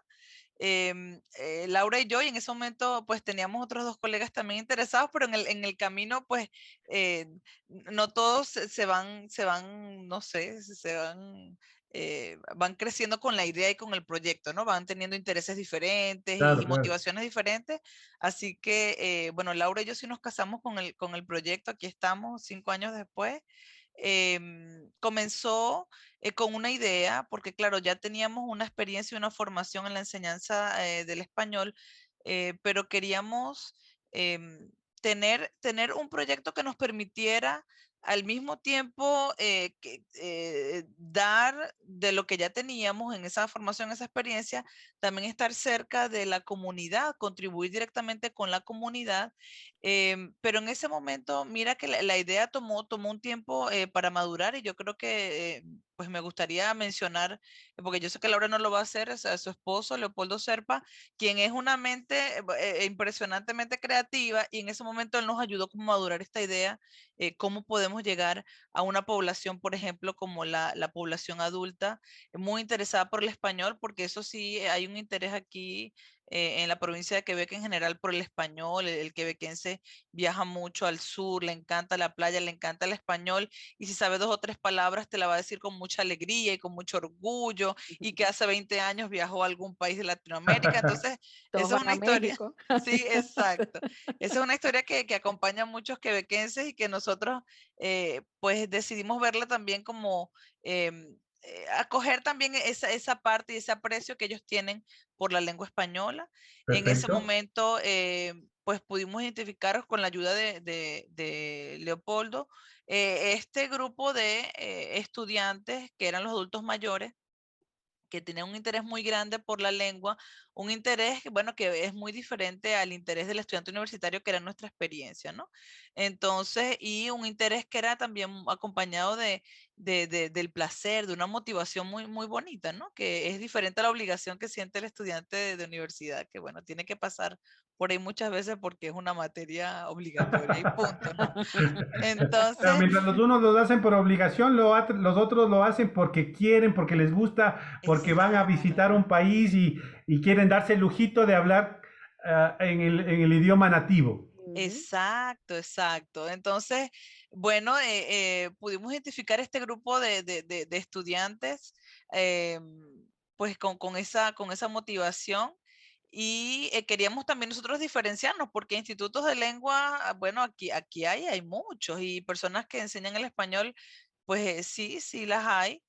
Laura y yo, y en ese momento pues teníamos otros dos colegas también interesados, pero en el camino pues eh, no todos se van, no sé, van creciendo con la idea y con el proyecto, ¿no? Van teniendo intereses diferentes y Claro, claro. motivaciones diferentes. Así que, bueno, Laura y yo sí nos casamos con el proyecto, aquí estamos 5 años después. Comenzó con una idea, porque claro, ya teníamos una experiencia y una formación en la enseñanza del español, pero queríamos tener un proyecto que nos permitiera al mismo tiempo dar de lo que ya teníamos en esa formación, esa experiencia, también estar cerca de la comunidad, contribuir directamente con la comunidad. Pero en ese momento, mira que la idea tomó un tiempo para madurar, y yo creo que pues me gustaría mencionar, porque yo sé que Laura no lo va a hacer, o sea, su esposo, Leopoldo Serpa, quien es una mente impresionantemente creativa, y en ese momento él nos ayudó como a madurar esta idea, cómo podemos llegar a una población, por ejemplo, como la población adulta, muy interesada por el español, porque eso sí, hay un interés aquí en la provincia de Quebec en general por el español. El quebequense viaja mucho al sur, le encanta la playa, le encanta el español, y si sabe dos o tres palabras te la va a decir con mucha alegría y con mucho orgullo, y que hace 20 años viajó a algún país de Latinoamérica. Entonces, Todos esa es van una a historia. México. Sí, exacto. Esa es una historia que acompaña a muchos quebequenses, y que nosotros pues decidimos verla también como acoger también esa parte y ese aprecio que ellos tienen por la lengua española. En ese Perfecto. momento, pues pudimos identificar con la ayuda de Leopoldo este grupo de estudiantes que eran los adultos mayores, que tiene un interés muy grande por la lengua, un interés, bueno, que es muy diferente al interés del estudiante universitario, que era nuestra experiencia, ¿no? Entonces, y un interés que era también acompañado del placer, de una motivación muy, muy bonita, ¿no? Que es diferente a la obligación que siente el estudiante de universidad, que bueno, tiene que pasar por ahí muchas veces porque es una materia obligatoria y punto, ¿no? Pero Entonces, mientras los unos lo hacen por obligación, los otros lo hacen porque quieren, porque les gusta, porque van a visitar un exacto. país y quieren darse el lujito de hablar en el idioma nativo. Ujú. Exacto, exacto. Entonces, bueno, pudimos identificar este grupo de estudiantes, pues con esa motivación, y queríamos también nosotros diferenciarnos, porque institutos de lengua, bueno, aquí hay muchos, y personas que enseñan el español, pues sí, sí las hay.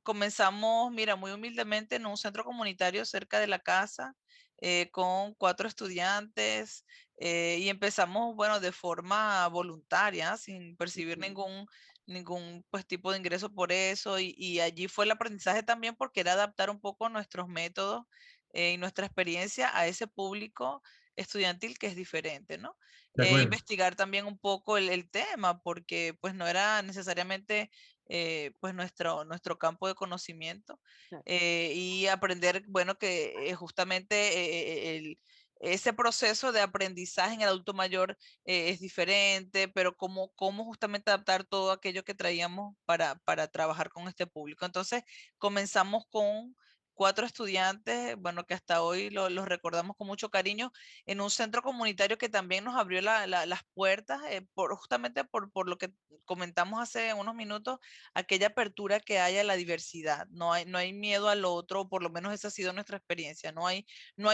Comenzamos, mira, muy humildemente en un centro comunitario cerca de la casa, con 4 estudiantes, y empezamos, bueno, de forma voluntaria, sin percibir Ujú. ningún pues, tipo de ingreso por eso. Y allí fue el aprendizaje también, porque era adaptar un poco nuestros métodos y nuestra experiencia a ese público estudiantil que es diferente, ¿no? De acuerdo. Investigar también un poco el tema, porque pues no era necesariamente pues nuestro campo de conocimiento, Claro. y aprender, bueno, que justamente ese proceso de aprendizaje en el adulto mayor es diferente, pero cómo justamente adaptar todo aquello que traíamos para trabajar con este público. Entonces, comenzamos con 4 estudiantes, bueno, que hasta hoy los recordamos con mucho cariño, en un centro comunitario que también nos abrió las puertas, justamente por lo que comentamos hace unos minutos, aquella apertura que hay a la diversidad. No hay miedo al otro, o por lo menos esa ha sido nuestra experiencia. No hay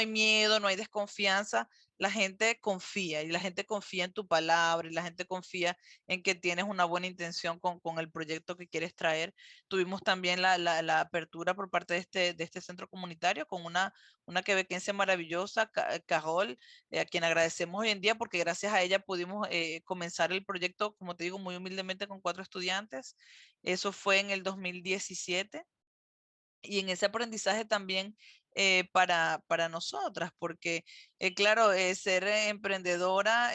miedo, no hay desconfianza. la gente confía y la gente confía en tu palabra y la gente confía en que tienes una buena intención con el proyecto que quieres traer. Tuvimos también la apertura por parte de este centro comunitario con una quebequense maravillosa, Carol, a quien agradecemos hoy en día porque gracias a ella pudimos comenzar el proyecto, como te digo, muy humildemente con 4 estudiantes. Eso fue en el 2017 y en ese aprendizaje también para nosotras, porque claro, ser emprendedora,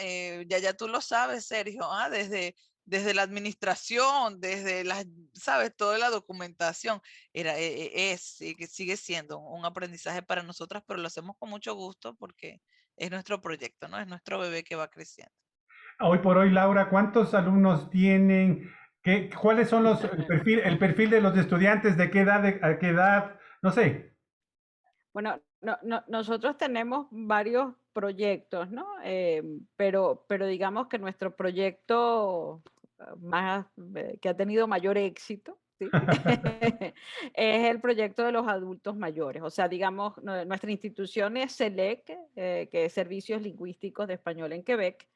ya tú lo sabes, Sergio, desde la administración, desde las, sabes, toda la documentación, sigue siendo un aprendizaje para nosotras, pero lo hacemos con mucho gusto porque es nuestro proyecto, ¿no? Es nuestro bebé que va creciendo. Hoy por hoy, Laura, ¿cuántos alumnos tienen? ¿Cuáles son el perfil de los estudiantes? ¿De qué edad, a qué edad? No sé. Bueno, nosotros tenemos varios proyectos, ¿no? Pero digamos que nuestro proyecto más, que ha tenido mayor éxito, ¿sí? Es el proyecto de los adultos mayores. O sea, digamos, nuestra institución es SELEC, que es Servicios Lingüísticos de Español en Quebec,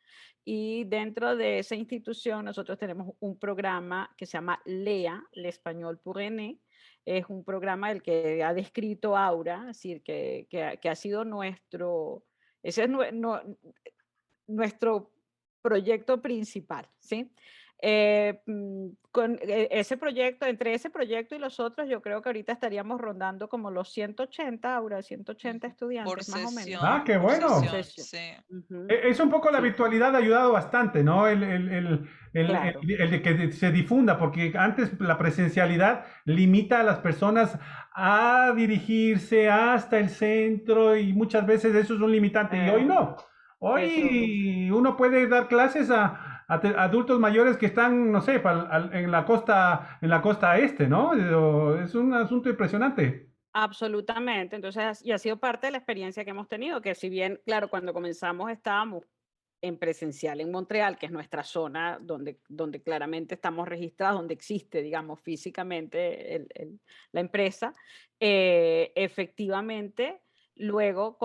y dentro de esa institución nosotros tenemos un programa que se llama LEA, l'Espagnol pour Aînés. Es un programa del que ha descrito Aura, es decir, que ha sido ese es nuestro proyecto principal, ¿sí? Ese proyecto, entre ese proyecto y los otros, yo creo que ahorita estaríamos rondando como los 180, Aura, 180 Por estudiantes, más o menos. Ah, sesión, qué por bueno. sesión, Sesio. sí. Ujú, Es un poco la sí, virtualidad ha ayudado bastante, ¿no? claro. El de que se difunda, porque antes la presencialidad limita a las personas a dirigirse hasta el centro y muchas veces eso es un limitante y hoy no. Eso, Hoy uno puede dar clases a adultos mayores que están, no sé, en la costa este, ¿no? Es un asunto impresionante. absolutamente. Entonces, y ha sido parte de la experiencia que hemos tenido, que si bien, claro, cuando comenzamos estábamos en presencial en Montreal, que es nuestra zona donde claramente estamos registrados, donde existe, digamos, físicamente la empresa, efectivamente, luego,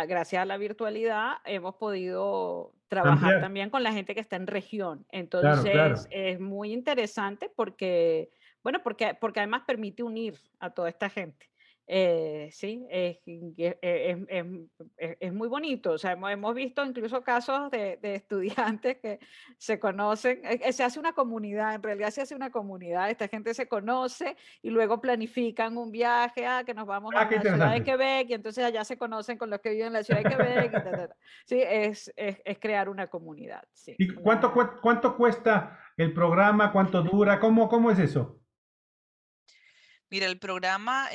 gracias a la virtualidad, hemos podido trabajar Ampliar. también con la gente que está en región. Claro, Entonces, claro. es muy interesante porque, bueno, porque además permite unir a toda esta gente. Sí, es muy bonito. O sea, hemos visto incluso casos de estudiantes que se conocen, se hace una comunidad, en realidad se hace una comunidad, esta gente se conoce y luego planifican un viaje, que nos vamos a Ah, qué la ciudad de interesante. Quebec y entonces allá se conocen con los que viven en la ciudad de Quebec y ta, ta, ta. Sí, es crear una comunidad, sí, ¿Y cuánto cuesta el programa? ¿Cuánto dura? ¿Cómo es eso? Mira, el programa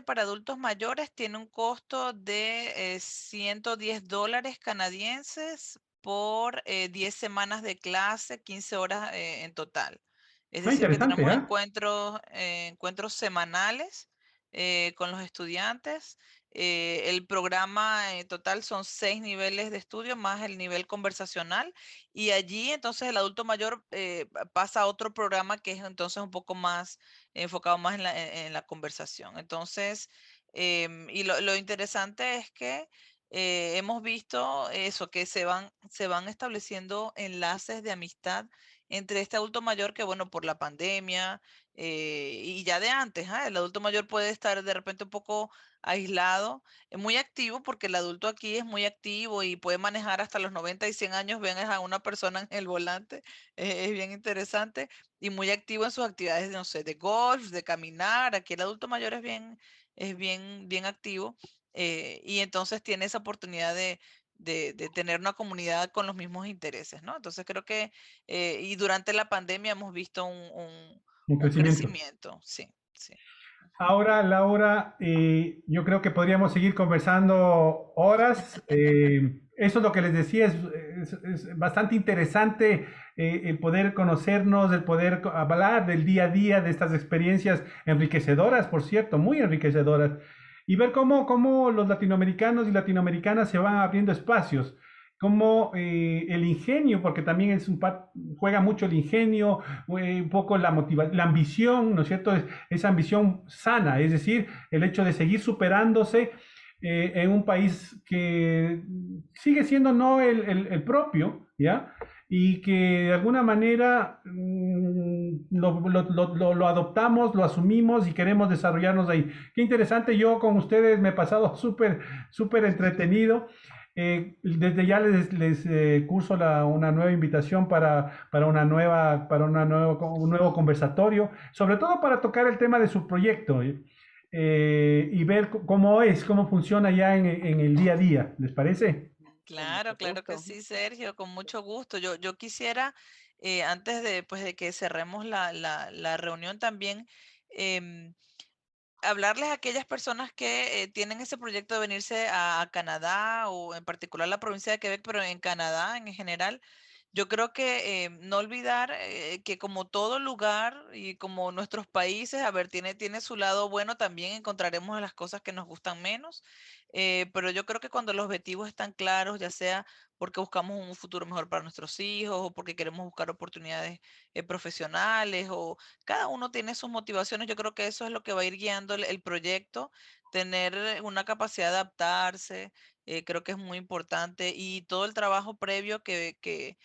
para adultos mayores tiene un costo de $110 canadienses por 10 semanas de clase, 15 horas en total. Es Ah, decir, que interesante, tenemos ¿ah? encuentros semanales con los estudiantes. El programa total son 6 niveles de estudio más el nivel conversacional y allí entonces el adulto mayor pasa a otro programa que es entonces un poco más enfocado más en la conversación. Entonces, y lo interesante es que hemos visto eso, que se van estableciendo enlaces de amistad entre este adulto mayor que, bueno, por la pandemia y ya de antes, el adulto mayor puede estar de repente un poco aislado, muy activo, porque el adulto aquí es muy activo y puede manejar hasta los 90 y 100 años, ven a una persona en el volante, es bien interesante, y muy activo en sus actividades, no sé, de golf, de caminar. Aquí el adulto mayor bien activo y entonces tiene esa oportunidad de tener una comunidad con los mismos intereses, ¿no? Entonces creo que, y durante la pandemia hemos visto Un un crecimiento. crecimiento, sí, sí. Ahora, Laura, yo creo que podríamos seguir conversando horas. Eso es lo que les decía, es bastante interesante el poder conocernos, el poder hablar del día a día, de estas experiencias enriquecedoras, por cierto, muy enriquecedoras, y ver cómo los latinoamericanos y latinoamericanas se van abriendo espacios, cómo el ingenio, porque también juega mucho el ingenio, un poco la ambición, ¿no es cierto? Esa ambición sana, es decir, el hecho de seguir superándose en un país que sigue siendo no el propio, ¿ya? Y que de alguna manera lo adoptamos, lo asumimos y queremos desarrollarnos ahí. Qué interesante, yo con ustedes me he pasado súper entretenido. Desde ya les curso una nueva invitación un nuevo conversatorio, sobre todo para tocar el tema de su proyecto y ver cómo funciona ya en el día a día. ¿Les parece? Con mucho Claro, claro que gusto. sí, Sergio, con mucho gusto. Yo quisiera, antes de, pues, de que cerremos la reunión también, em, hablarles a aquellas personas que tienen ese proyecto de venirse a Canadá o en particular la provincia de Quebec, pero en Canadá en general. Yo creo que no olvidar que como todo lugar y como nuestros países, a ver, tiene su lado bueno, también encontraremos las cosas que nos gustan menos, pero yo creo que cuando los objetivos están claros, ya sea porque buscamos un futuro mejor para nuestros hijos o porque queremos buscar oportunidades profesionales o cada uno tiene sus motivaciones, yo creo que eso es lo que va a ir guiando el proyecto, tener una capacidad de adaptarse, creo que es muy importante y todo el trabajo previo que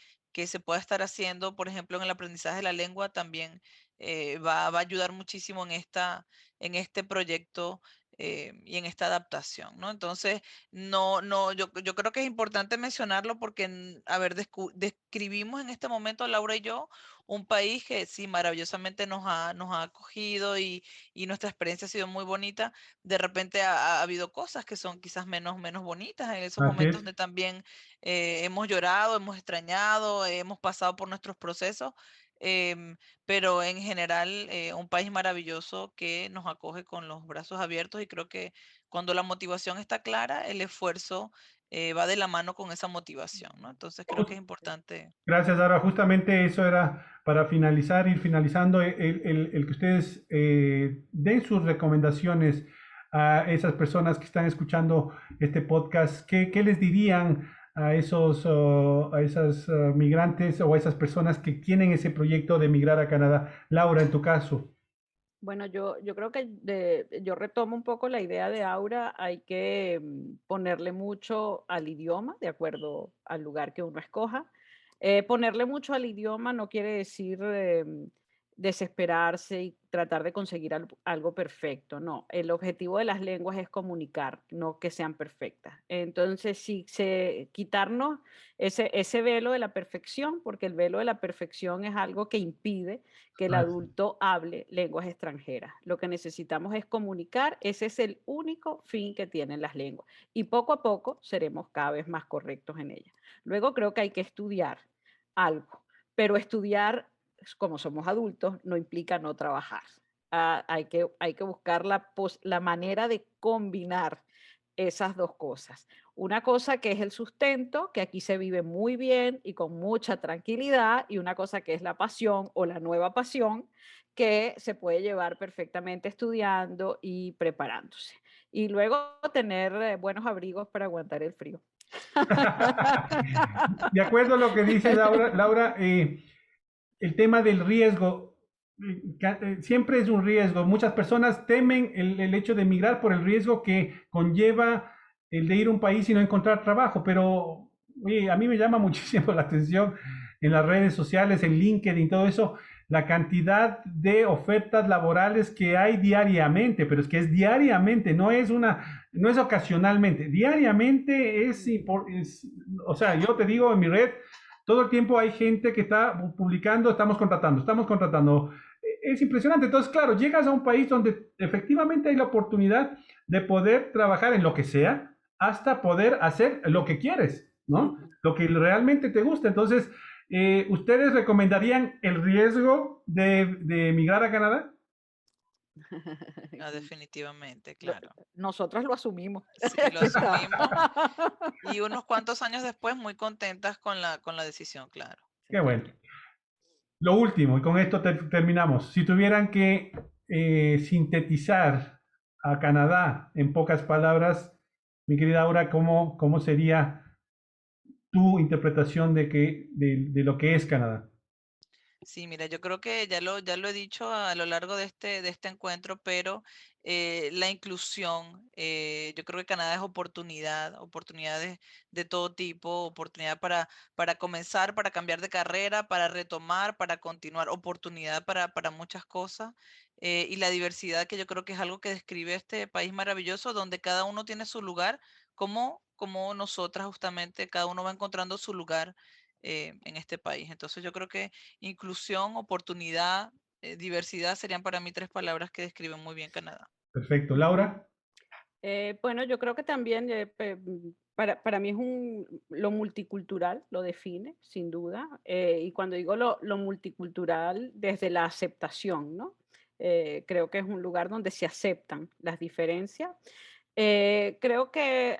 se pueda estar haciendo, por ejemplo, en el aprendizaje de la lengua también va a ayudar muchísimo en este proyecto y en esta adaptación, ¿no? Entonces, yo creo que es importante mencionarlo porque, a ver, describimos en este momento, Laura y yo, un país que sí, maravillosamente nos ha acogido y nuestra experiencia ha sido muy bonita. De repente ha habido cosas que son quizás menos bonitas en esos Así momentos es. donde también hemos llorado, hemos extrañado, hemos pasado por nuestros procesos, em, pero en general un país maravilloso que nos acoge con los brazos abiertos y creo que cuando la motivación está clara, el esfuerzo va de la mano con esa motivación, ¿no? Entonces creo que es importante. Gracias, Dara. Justamente eso era para finalizar, ir finalizando, el que ustedes den sus recomendaciones a esas personas que están escuchando este podcast. ¿Qué les dirían a a esas migrantes o a esas personas que tienen ese proyecto de migrar a Canadá? Laura, en tu caso. Bueno, yo creo que yo retomo un poco la idea de Aura, hay que ponerle mucho al idioma, de acuerdo al lugar que uno escoja. Ponerle mucho al idioma no quiere decir desesperarse y tratar de conseguir algo perfecto, no. El objetivo de las lenguas es comunicar, no que sean perfectas. Entonces, quitarnos ese velo de la perfección, porque el velo de la perfección es algo que impide que el Así. adulto hable lenguas extranjeras. Lo que necesitamos es comunicar, ese es el único fin que tienen las lenguas. Y poco a poco seremos cada vez más correctos en ellas. Luego creo que hay que estudiar algo, pero estudiar, como somos adultos, no implica no trabajar. Hay que buscar la manera de combinar esas dos cosas. Una cosa que es el sustento, que aquí se vive muy bien y con mucha tranquilidad, y una cosa que es la pasión o la nueva pasión, que se puede llevar perfectamente estudiando y preparándose. Y luego tener buenos abrigos para aguantar el frío. De acuerdo a lo que dice Laura, el tema del riesgo siempre es un riesgo. Muchas personas temen el hecho de emigrar por el riesgo que conlleva el de ir a un país y no encontrar trabajo, pero oye, a mí me llama muchísimo la atención en las redes sociales, en LinkedIn, todo eso, la cantidad de ofertas laborales que hay diariamente, pero es que es diariamente, no es ocasionalmente, diariamente o sea, yo te digo en mi red, todo el tiempo hay gente que está publicando, estamos contratando. Es impresionante. Entonces, claro, llegas a un país donde efectivamente hay la oportunidad de poder trabajar en lo que sea, hasta poder hacer lo que quieres, ¿no? Lo que realmente te gusta. Entonces, ¿ustedes recomendarían el riesgo de emigrar a Canadá? Ah, definitivamente, claro. Nosotras lo asumimos. Sí, lo Aquí está. asumimos y unos cuantos años después muy contentas con la decisión, claro. Qué Sí. bueno. Lo último, y con esto terminamos. Si tuvieran que sintetizar a Canadá en pocas palabras, mi querida Aura, ¿cómo sería tu interpretación de lo que es Canadá? Sí, mira, yo creo que ya lo he dicho a lo largo de este encuentro, pero la inclusión. Yo creo que Canadá es oportunidad, oportunidades de todo tipo, oportunidad para comenzar, para cambiar de carrera, para retomar, para continuar, oportunidad para muchas cosas. Y la diversidad, que yo creo que es algo que describe este país maravilloso, donde cada uno tiene su lugar, como nosotras justamente, cada uno va encontrando su lugar en este país. Entonces yo creo que inclusión, oportunidad, diversidad serían para mí tres palabras que describen muy bien Canadá. Perfecto. Laura. Bueno, yo creo que también para mí es lo multicultural, lo define, sin duda. Y cuando digo lo multicultural, desde la aceptación, ¿no? Creo que es un lugar donde se aceptan las diferencias. Creo que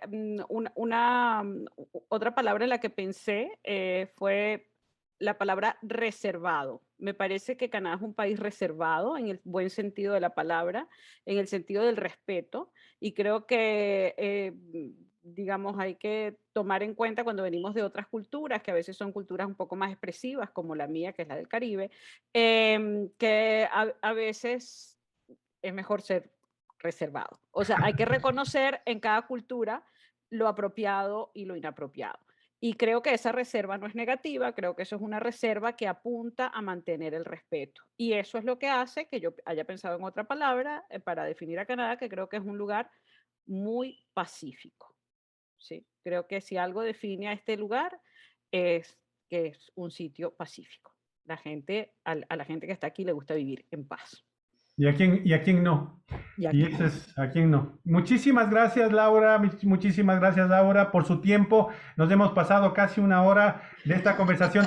otra palabra en la que pensé fue la palabra reservado. Me parece que Canadá es un país reservado en el buen sentido de la palabra, en el sentido del respeto, y creo que, digamos, hay que tomar en cuenta cuando venimos de otras culturas, que a veces son culturas un poco más expresivas, como la mía, que es la del Caribe, que a veces es mejor ser reservado. O sea, hay que reconocer en cada cultura lo apropiado y lo inapropiado. Y creo que esa reserva no es negativa, creo que eso es una reserva que apunta a mantener el respeto. Y eso es lo que hace que yo haya pensado en otra palabra para definir a Canadá, que creo que es un lugar muy pacífico. ¿Sí? Creo que si algo define a este lugar es que es un sitio pacífico. A la gente que está aquí le gusta vivir en paz. Y a quién no? Y Y aquí eso es a quién no. Muchísimas gracias, Laura. Muchísimas gracias, Laura, por su tiempo. Nos hemos pasado casi una hora de esta conversación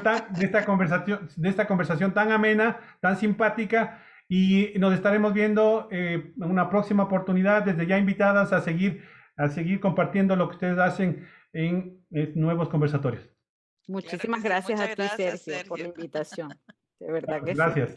tan amena, tan simpática. Y nos estaremos viendo en una próxima oportunidad. Desde ya invitadas a seguir compartiendo lo que ustedes hacen en nuevos conversatorios. Claro que Muchísimas sí, gracias a muchas ti, gracias, Sergio, por la Sergio. invitación. De verdad que sí. Gracias.